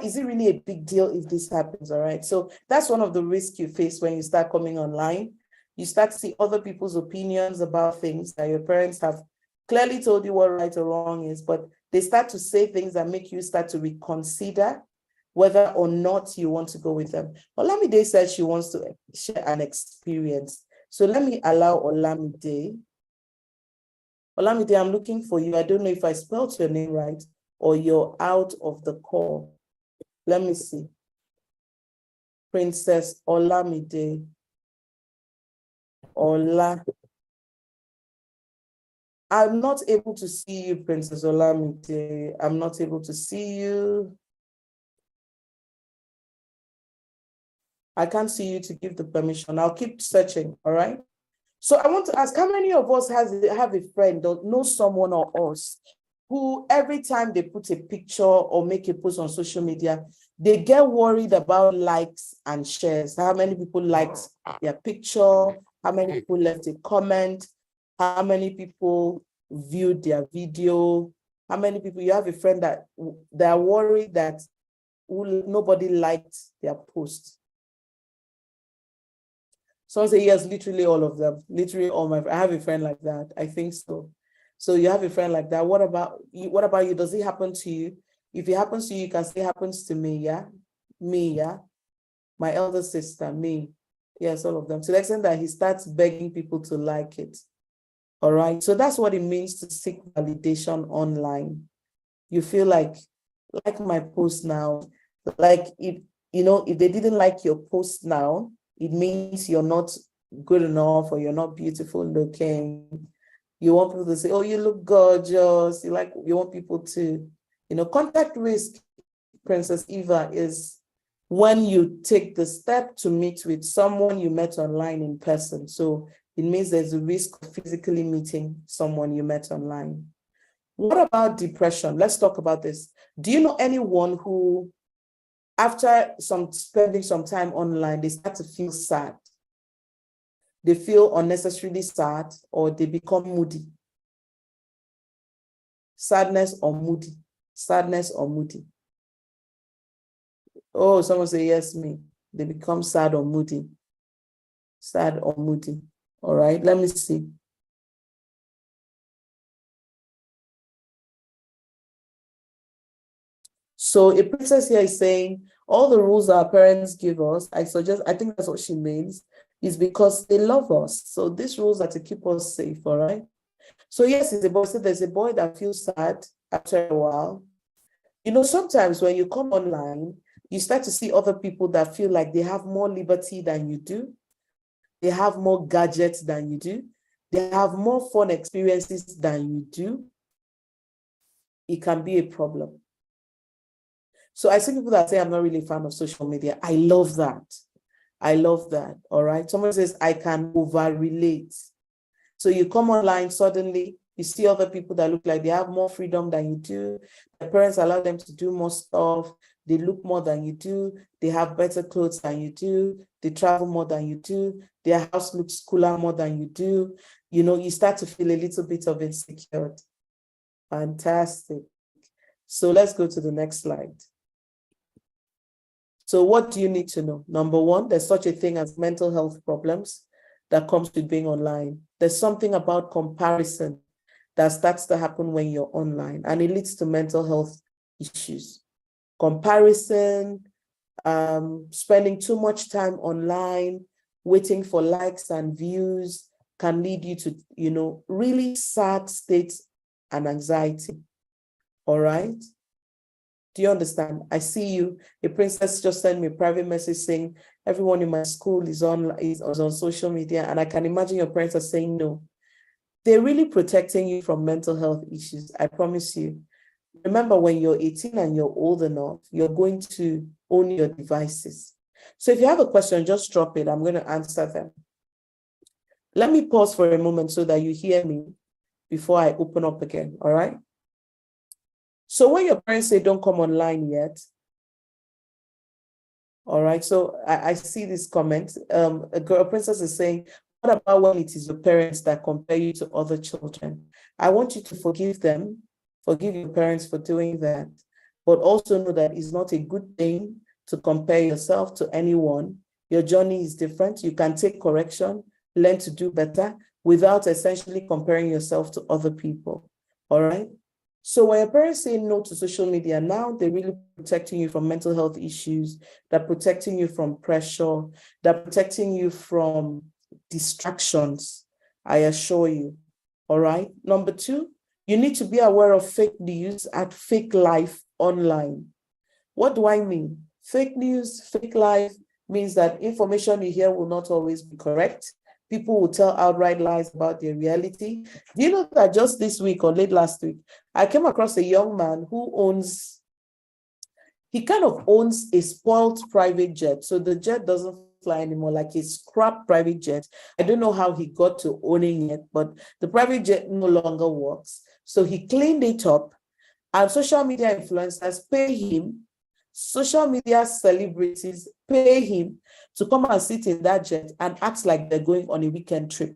is it really a big deal if this happens? All right, so that's one of the risks you face when you start coming online. You start to see other people's opinions about things that your parents have clearly told you what right or wrong is, but they start to say things that make you start to reconsider whether or not you want to go with them. Olamide said she wants to share an experience. So let me allow Olamide. Olamide, I'm looking for you. I don't know if I spelled your name right or you're out of the call. Let me see. Princess Olamide. I'm not able to see you, Princess Olamide. I'm not able to see you. I can't see you to give the permission. I'll keep searching, all right? So I want to ask, how many of us have a friend or know someone or us who every time they put a picture or make a post on social media, they get worried about likes and shares? How many people liked their picture? How many people left a comment? How many people viewed their video? How many people, you have a friend that they're worried that nobody liked their post? Someone say, yes, literally all of them. Literally all my, I have a friend like that. I think so. So you have a friend like that. What about you? What about you? Does it happen to you? If it happens to you, you can say it happens to me, yeah? Me, yeah? My elder sister, me. Yes, all of them. To the extent that he starts begging people to like it. All right. So that's what it means to seek validation online. You feel like my post now. Like if they didn't like your post now, it means you're not good enough or you're not beautiful looking. You want people to say, oh, you look gorgeous. You want people to, contact risk, Princess Eva, is when you take the step to meet with someone you met online in person. So it means there's a risk of physically meeting someone you met online. What about depression? Let's talk about this. Do you know anyone who, after spending some time online, they start to feel sad? They feel unnecessarily sad, or they become moody. Sadness or moody. Sadness or moody. Oh, someone say, yes, me. They become sad or moody. Sad or moody. All right, let me see. So a princess here is saying, all the rules our parents give us, I think that's what she means, is because they love us. So these rules are to keep us safe, all right? So yes, it's a boy. So there's a boy that feels sad after a while. Sometimes when you come online, you start to see other people that feel like they have more liberty than you do. They have more gadgets than you do. They have more fun experiences than you do. It can be a problem. So I see people that say, I'm not really a fan of social media. I love that. All right. Someone says, I can over-relate. So you come online, suddenly you see other people that look like they have more freedom than you do. Their parents allow them to do more stuff. They look more than you do. They have better clothes than you do. They travel more than you do. Their house looks cooler more than you do. You start to feel a little bit of insecure. Fantastic. So let's go to the next slide. So what do you need to know? Number one, there's such a thing as mental health problems that comes with being online. there's something about comparison that starts to happen when you're online, and it leads to mental health issues. Comparison, spending too much time online, waiting for likes and views can lead you to, really sad states and anxiety. All right? Do you understand? I see you. A princess just sent me a private message saying everyone in my school is on social media, and I can imagine your parents are saying no. They're really protecting you from mental health issues. I promise you. Remember, when you're 18 and you're old enough, you're going to own your devices. So if you have a question, just drop it. I'm going to answer them. Let me pause for a moment so that you hear me before I open up again. All right? So when your parents say don't come online yet, all right, so I see this comment. A princess is saying, what about when it is your parents that compare you to other children? I want you to forgive them, forgive your parents for doing that, but also know that it's not a good thing to compare yourself to anyone. Your journey is different. You can take correction, learn to do better without essentially comparing yourself to other people, all right? So when your parents say no to social media, now they're really protecting you from mental health issues, they're protecting you from pressure, they're protecting you from distractions, I assure you, all right? Number two, you need to be aware of fake news and fake life online. What do I mean? Fake news, fake life means that information you hear will not always be correct. People will tell outright lies about their reality. Do you know that just this week or late last week, I came across a young man who kind of owns a spoiled private jet. So the jet doesn't fly anymore, like a scrap private jet. I don't know how he got to owning it, but the private jet no longer works. So he cleaned it up, and social media influencers pay him, social media celebrities pay him to come and sit in that jet and act like they're going on a weekend trip.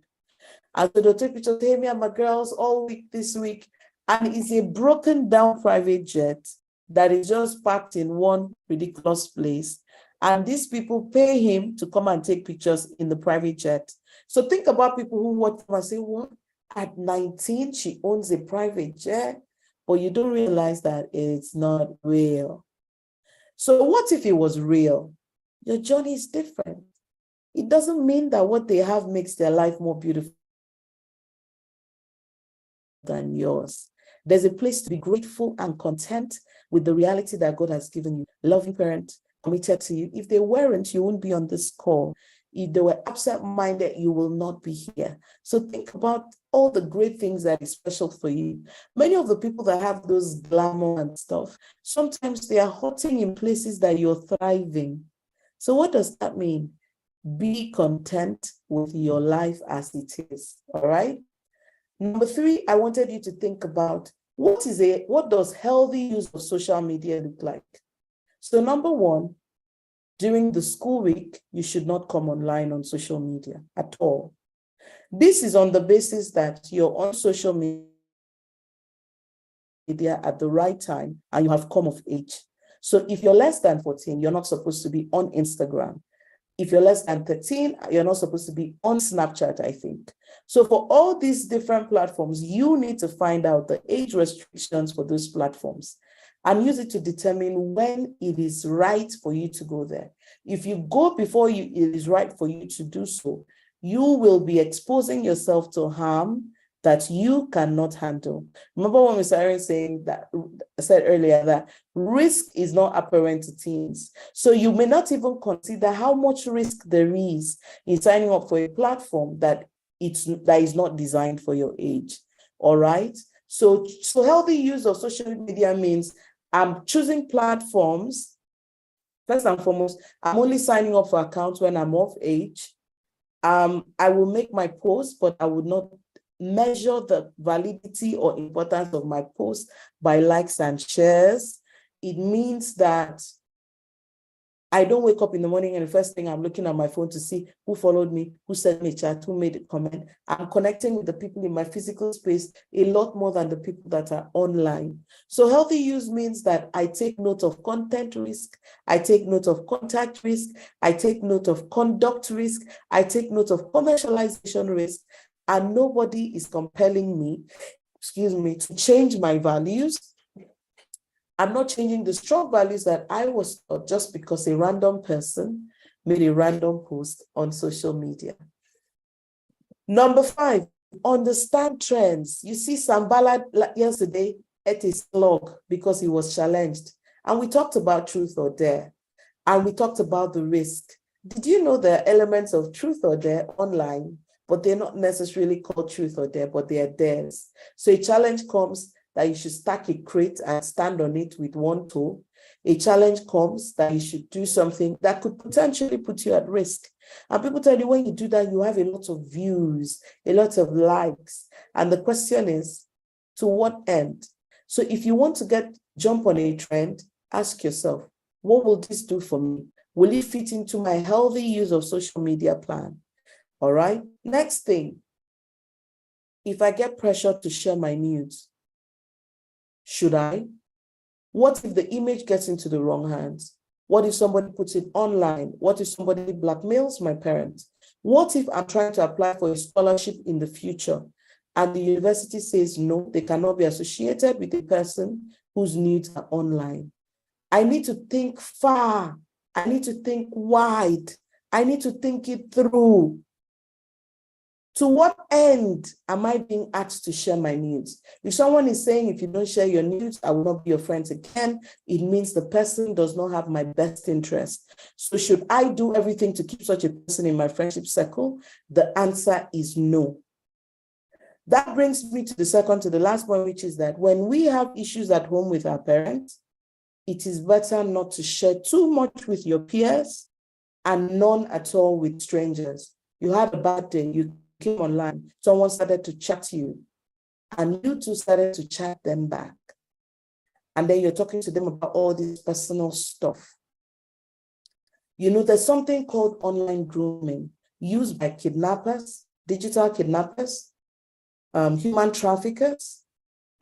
And so they'll take pictures, hey, me and my girls all week this week. And it's a broken down private jet that is just parked in one ridiculous place. And these people pay him to come and take pictures in the private jet. So think about people who watch them and say, what? At 19, she owns a private jet, but you don't realize that it's not real. So what if it was real? Your journey is different. It doesn't mean that what they have makes their life more beautiful than yours. There's a place to be grateful and content with the reality that God has given you. Loving parent, committed to you. If they weren't, you wouldn't be on this call. If they were absent-minded, you will not be here. So think about all the great things that is special for you. Many of the people that have those glamour and stuff, sometimes they are hurting in places that you're thriving. So what does that mean? Be content with your life as it is, all right? Number three, I wanted you to think about what does healthy use of social media look like? So number one, during the school week, you should not come online on social media at all. This is on the basis that you're on social media at the right time and you have come of age. So if you're less than 14, you're not supposed to be on Instagram. If you're less than 13, you're not supposed to be on Snapchat, I think. So for all these different platforms, you need to find out the age restrictions for those platforms and use it to determine when it is right for you to go there. If you go before it is right for you to do so, you will be exposing yourself to harm that you cannot handle. Remember when Mr. Aaron said earlier that risk is not apparent to teens. So you may not even consider how much risk there is in signing up for a platform that is not designed for your age. All right. So healthy use of social media means I'm choosing platforms. First and foremost, I'm only signing up for accounts when I'm of age. I will make my post, but I would not measure the validity or importance of my post by likes and shares. It means that I don't wake up in the morning and the first thing I'm looking at my phone to see who followed me, who sent me a chat, who made a comment. I'm connecting with the people in my physical space a lot more than the people that are online. So healthy use means that I take note of content risk, I take note of contact risk, I take note of conduct risk, I take note of commercialization risk, and nobody is compelling me, to change my values. I'm not changing the strong values that I was taught just because a random person made a random post on social media. Number 5, understand trends. You see, Sambala yesterday ate a slug because he was challenged. And we talked about truth or dare. And we talked about the risk. Did you know there are elements of truth or dare online, but they're not necessarily called truth or dare, but they are dares. So a challenge comes that you should stack a crate and stand on it with one toe. A challenge comes that you should do something that could potentially put you at risk. And people tell you when you do that, you have a lot of views, a lot of likes. And the question is, to what end? So if you want to jump on a trend, ask yourself, what will this do for me? Will it fit into my healthy use of social media plan? All right. Next thing, if I get pressure to share my nudes, should I? What if the image gets into the wrong hands? What if somebody puts it online? What if somebody blackmails my parents? What if I'm trying to apply for a scholarship in the future and the university says no, they cannot be associated with a person whose nudes are online? I need to think far. I need to think wide. I need to think it through. To what end am I being asked to share my nudes? If someone is saying, if you don't share your nudes, I will not be your friends again, it means the person does not have my best interest. So should I do everything to keep such a person in my friendship circle? The answer is no. That brings me to the last point, which is that when we have issues at home with our parents, it is better not to share too much with your peers and none at all with strangers. You had a bad day, you came online, someone started to chat you, and you two started to chat them back. And then you're talking to them about all this personal stuff. You know, there's something called online grooming used by kidnappers, digital kidnappers, human traffickers,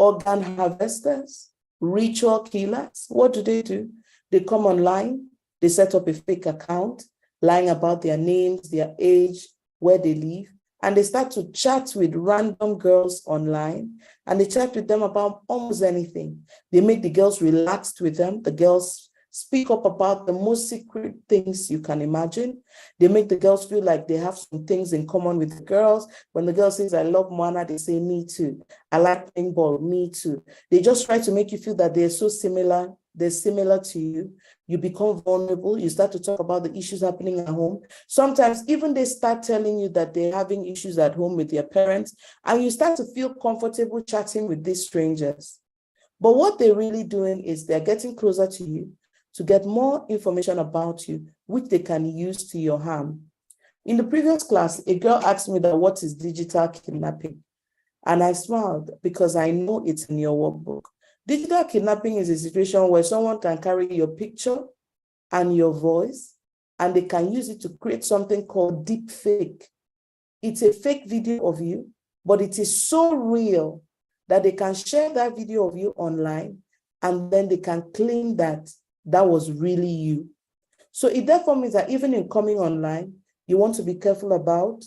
organ harvesters, ritual killers. What do? They come online, they set up a fake account, lying about their names, their age, where they live, and they start to chat with random girls online, and they chat with them about almost anything. They make the girls relaxed with them. The girls speak up about the most secret things you can imagine. They make the girls feel like they have some things in common with the girls. When the girl says, I love Moana, they say, me too. I like playing ball, me too. They just try to make you feel that they're so similar. They're similar to you. You become vulnerable. You start to talk about the issues happening at home. Sometimes even they start telling you that they're having issues at home with their parents, and you start to feel comfortable chatting with these strangers. But what they're really doing is they're getting closer to you to get more information about you, which they can use to your harm. In the previous class, a girl asked me that what is digital kidnapping? And I smiled because I know it's in your workbook. Digital kidnapping is a situation where someone can carry your picture and your voice, and they can use it to create something called deep fake. It's a fake video of you, but it is so real that they can share that video of you online, and then they can claim that that was really you. So it therefore means that even in coming online, you want to be careful about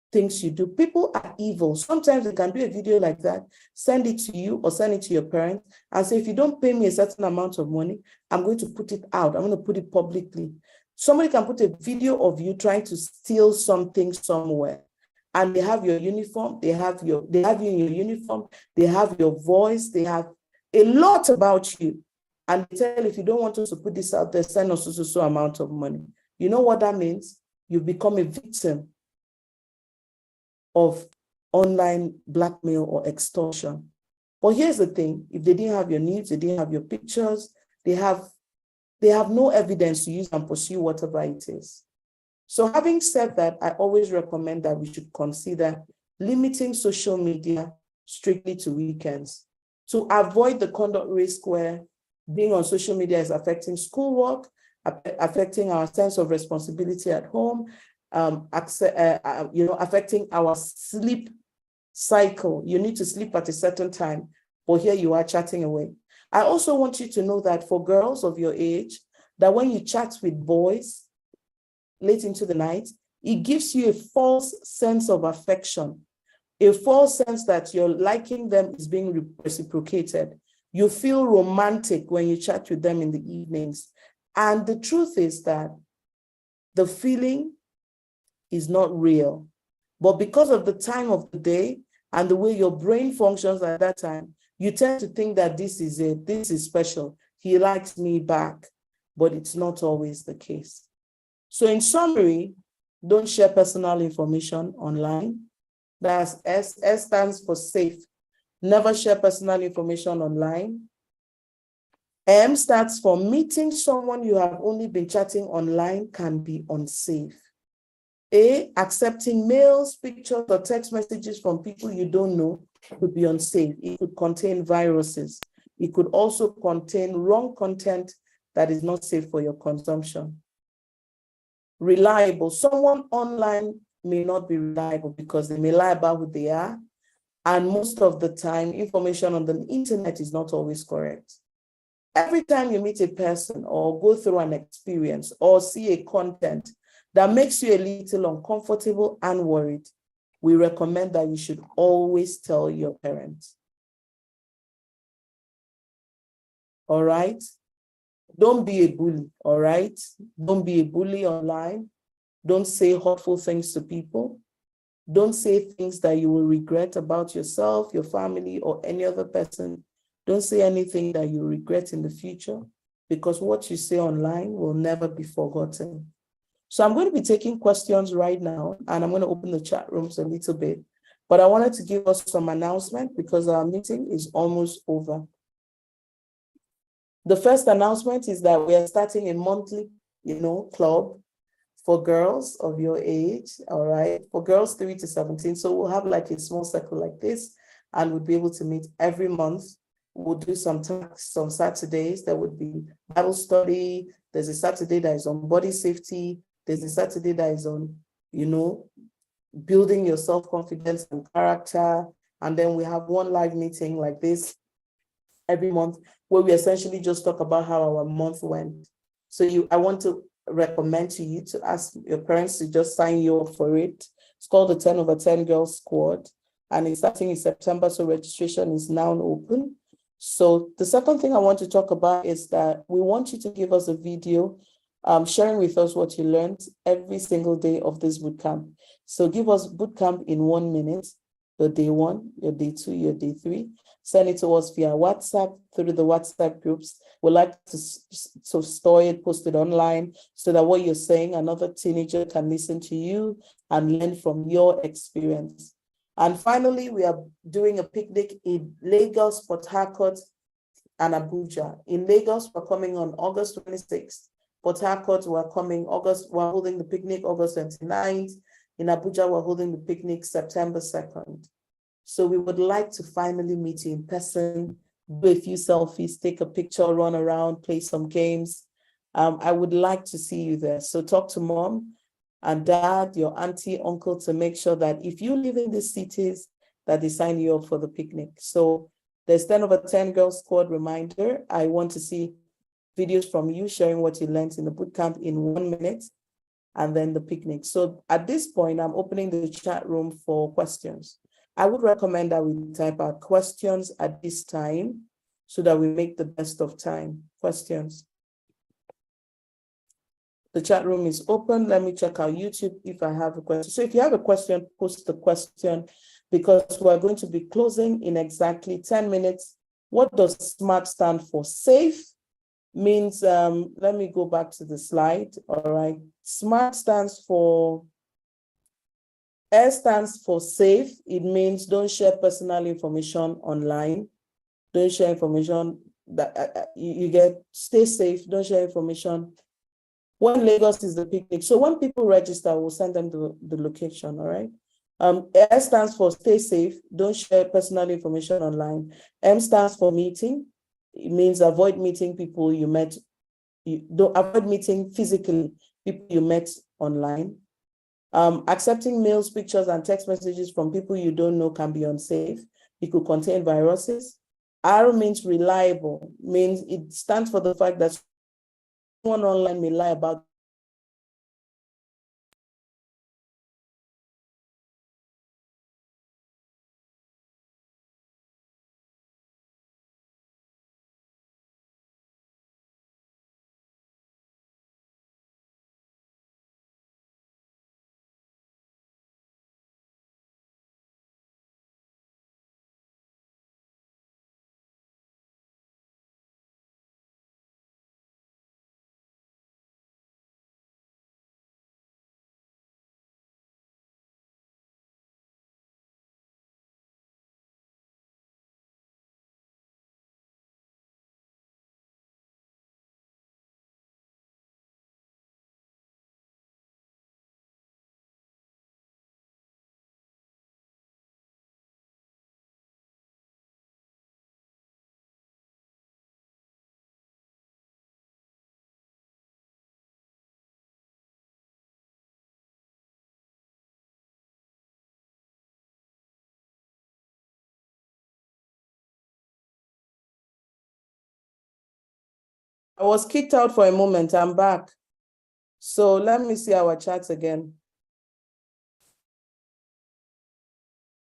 things you do. People are evil. Sometimes they can do a video like that, send it to you or send it to your parents and say, if you don't pay me a certain amount of money, I'm going to put it out. I'm going to put it publicly. Somebody can put a video of you trying to steal something somewhere, and they have your uniform, they have you in your uniform, they have your voice, they have a lot about you. And they tell, if you don't want us to put this out there, send us so amount of money. You know what that means? You become a victim of online blackmail or extortion. But here's the thing, if they didn't have your needs, they didn't have your pictures, they have no evidence to use and pursue whatever it is. So having said that, I always recommend that we should consider limiting social media strictly to weekends to avoid the conduct risk where being on social media is affecting schoolwork, affecting our sense of responsibility at home, affecting our sleep cycle. You need to sleep at a certain time, but here you are chatting away. I also want you to know that for girls of your age, that when you chat with boys late into the night, it gives you a false sense of affection. a false sense that you're liking them is being reciprocated. You feel romantic when you chat with them in the evenings. And the truth is that the feeling is not real. But because of the time of the day and the way your brain functions at that time, you tend to think that this is it, this is special. He likes me back, but it's not always the case. So in summary, don't share personal information online. That's S. S stands for safe. Never share personal information online. M stands for meeting someone you have only been chatting online can be unsafe. A, accepting mails, pictures, or text messages from people you don't know could be unsafe. It could contain viruses. It could also contain wrong content that is not safe for your consumption. Reliable. Someone online may not be reliable because they may lie about who they are. And most of the time, information on the internet is not always correct. Every time you meet a person or go through an experience or see a content that makes you a little uncomfortable and worried, we recommend that you should always tell your parents. All right? Don't be a bully, all right? Don't be a bully online. Don't say hurtful things to people. Don't say things that you will regret about yourself, your family, or any other person. Don't say anything that you regret in the future, because what you say online will never be forgotten. So I'm going to be taking questions right now, and I'm going to open the chat rooms a little bit. But I wanted to give us some announcement because our meeting is almost over. The first announcement is that we are starting a monthly, club for girls of your age, all right, for girls 3 to 17. So we'll have like a small circle like this, and we'll be able to meet every month. We'll do some talks on Saturdays. There would be Bible study. There's a Saturday that is on body safety. There's a Saturday that is on, building your self-confidence and character. And then we have one live meeting like this every month where we essentially just talk about how our month went. So I want to recommend to you to ask your parents to just sign you up for it. It's called the 10/10 Girls Squad, and it's starting in September, so registration is now open. So the second thing I want to talk about is that we want you to give us a video sharing with us what you learned every single day of this bootcamp. So give us bootcamp in 1 minute, your day 1, your day 2, your day 3. Send it to us via WhatsApp, through the WhatsApp groups. We'd like to store it, post it online, so that what you're saying, another teenager can listen to you and learn from your experience. And finally, we are doing a picnic in Lagos, Port Harcourt, and Abuja. In Lagos, we're coming on August 26th. Port Harcourt, we're holding the picnic August 29th. In Abuja, we're holding the picnic September 2nd. So we would like to finally meet you in person, do a few selfies, take a picture, run around, play some games. I would like to see you there. So talk to mom and dad, your auntie, uncle, to make sure that if you live in these cities, that they sign you up for the picnic. So there's 10/10 Girls Squad reminder. I want to see videos from you sharing what you learned in the bootcamp in 1 minute, and then the picnic. So at this point, I'm opening the chat room for questions. I would recommend that we type our questions at this time so that we make the best of time. Questions. The chat room is open. Let me check our YouTube if I have a question. So if you have a question, post the question, because we're going to be closing in exactly 10 minutes. What does SMART stand for? Safe means, let me go back to the slide. All right. SMART stands for, S stands for safe. It means don't share personal information online. Don't share information that stay safe. Don't share information. When Lagos is the picnic. So when people register, we'll send them the location, all right? S stands for stay safe. Don't share personal information online. M stands for meeting. It means avoid meeting people you met. Don't avoid meeting physically people you met online. Accepting mails, pictures, and text messages from people you don't know can be unsafe. It could contain viruses. R means reliable, means it stands for the fact that someone online may lie about I was kicked out for a moment. I'm back. So let me see our chats again.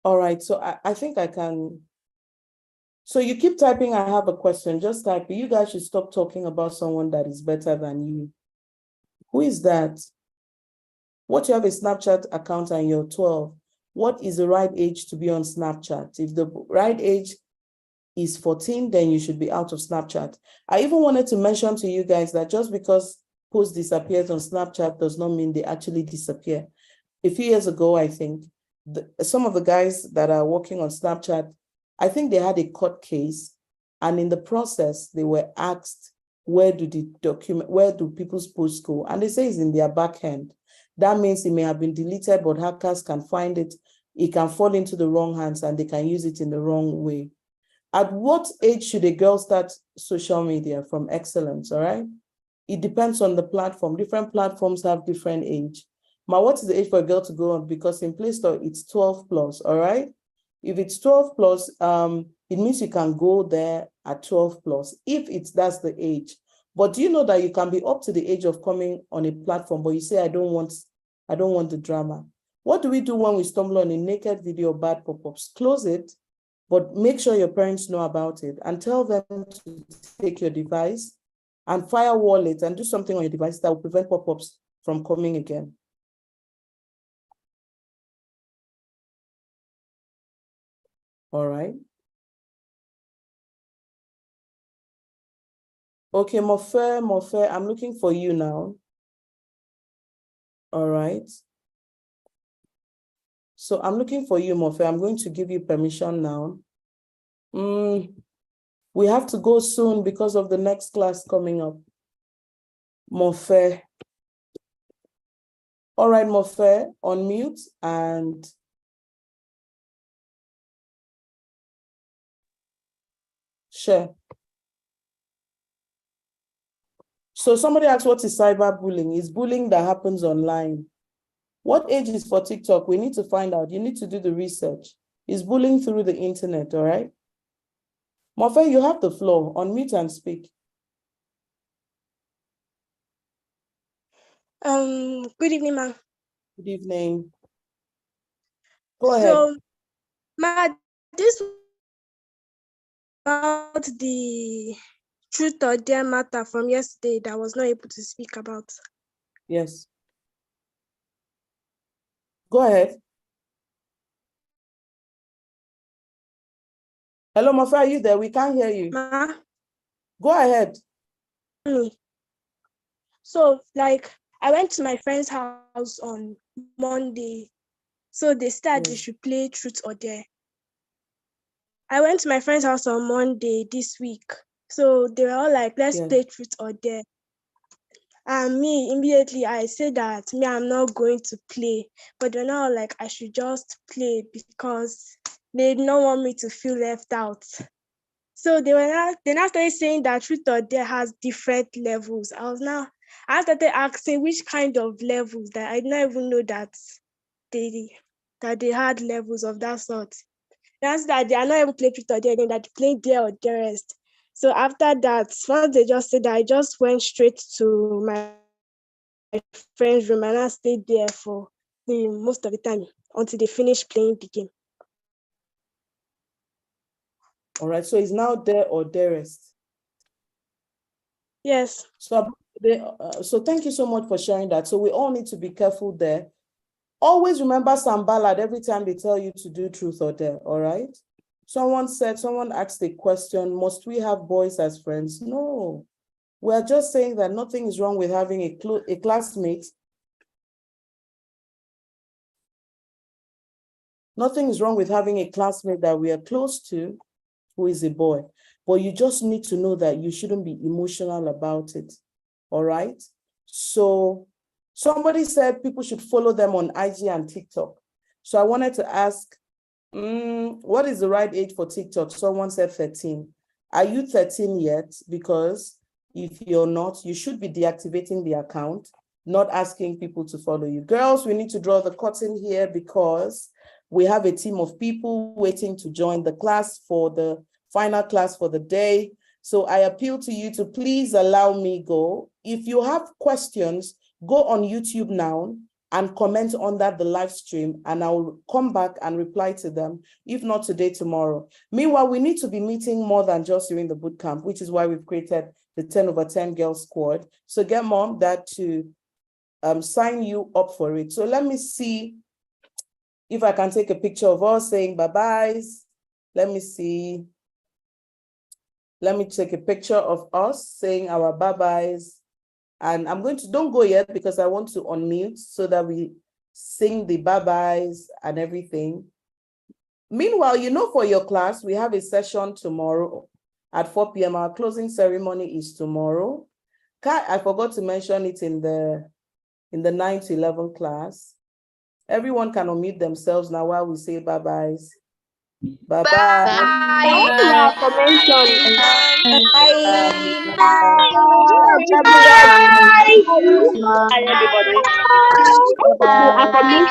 All right, so I think I can. So you keep typing, I have a question. Just type. You guys should stop talking about someone that is better than you. Who is that? What, you have a Snapchat account and you're 12. What is the right age to be on Snapchat? If the right age is 14, then you should be out of Snapchat. I even wanted to mention to you guys that just because posts disappeared on Snapchat does not mean they actually disappear. A few years ago, I think, some of the guys that are working on Snapchat, I think they had a court case, and in the process, they were asked, where do people's posts go? And they say it's in their back end. That means it may have been deleted, but hackers can find it. It can fall into the wrong hands and they can use it in the wrong way. At what age should a girl start social media? From excellence, all right? It depends on the platform. Different platforms have different age. What is the age for a girl to go on? Because in Play Store, it's 12 plus, all right? If it's 12 plus, it means you can go there at 12 plus, if that's the age. But do you know that you can be up to the age of coming on a platform, but you say, I don't want the drama. What do we do when we stumble on a naked video of bad pop-ups? Close it, but make sure your parents know about it and tell them to take your device and firewall it and do something on your device that will prevent pop-ups from coming again. All right. Okay, Mofe, I'm looking for you now. All right. So I'm looking for you, Mofe. I'm going to give you permission now. We have to go soon because of the next class coming up. Mofe. All right, Mofe, unmute and share. So somebody asked, what is cyberbullying? It's bullying that happens online. What age is for TikTok? We need to find out. You need to do the research. It's bullying through the internet, all right? Mofe, you have the floor. Unmute and speak. Good evening, ma'am. Good evening. Go ahead. So, ma, this about the truth or dare matter from yesterday that I was not able to speak about. Yes. Go ahead. Hello, Mofe, are you there? We can't hear you. Ma? Go ahead. So, like, I went to my friend's house on Monday. So they said they should play truth or dare. I went to my friend's house on Monday this week. So they were all like, let's play truth or dare. And me, immediately, I said that I'm not going to play. But they're not like, I should just play because they don't want me to feel left out. So they now started saying that truth or dare has different levels. I started asking which kind of levels, that I did not even know that they had levels of that sort. That's that they are not even playing truth or dare again, that they play dare or darest. So after that, once they just said that, I just went straight to my friend's room and I stayed there for most of the time until they finished playing the game. All right, so it's now dare or darest. Yes. So thank you so much for sharing that. So we all need to be careful there. Always remember Sam Ballard every time they tell you to do truth or dare, all right? Someone asked a question, must we have boys as friends? No, we're just saying that nothing is wrong with having a classmate. Nothing is wrong with having a classmate that we are close to who is a boy, but you just need to know that you shouldn't be emotional about it, all right? So somebody said people should follow them on IG and TikTok. So I wanted to ask, what is the right age for TikTok? Someone said 13. Are you 13 yet? Because if you're not, you should be deactivating the account, not asking people to follow you. Girls, we need to draw the curtain here because we have a team of people waiting to join the class for the final class for the day. So I appeal to you to please allow me go. If you have questions, go on YouTube now and comment under the live stream, and I'll come back and reply to them, if not today, tomorrow. Meanwhile, we need to be meeting more than just during the boot camp, which is why we've created the 10 over 10 girl squad. So get Mom Dad to sign you up for it. So let me see if I can take a picture of us saying bye-byes. Let me see. Let me take a picture of us saying our bye-byes. And I'm going to, don't go yet because I want to unmute so that we sing the bye-byes and everything. Meanwhile, you know, for your class, we have a session tomorrow at 4 p.m. Our closing ceremony is tomorrow. I forgot to mention it in the 9 to 11 class. Everyone can unmute themselves now while we say bye-byes. Bye-bye. Bye. Bye. Bye. Bye, everybody. Affirmation.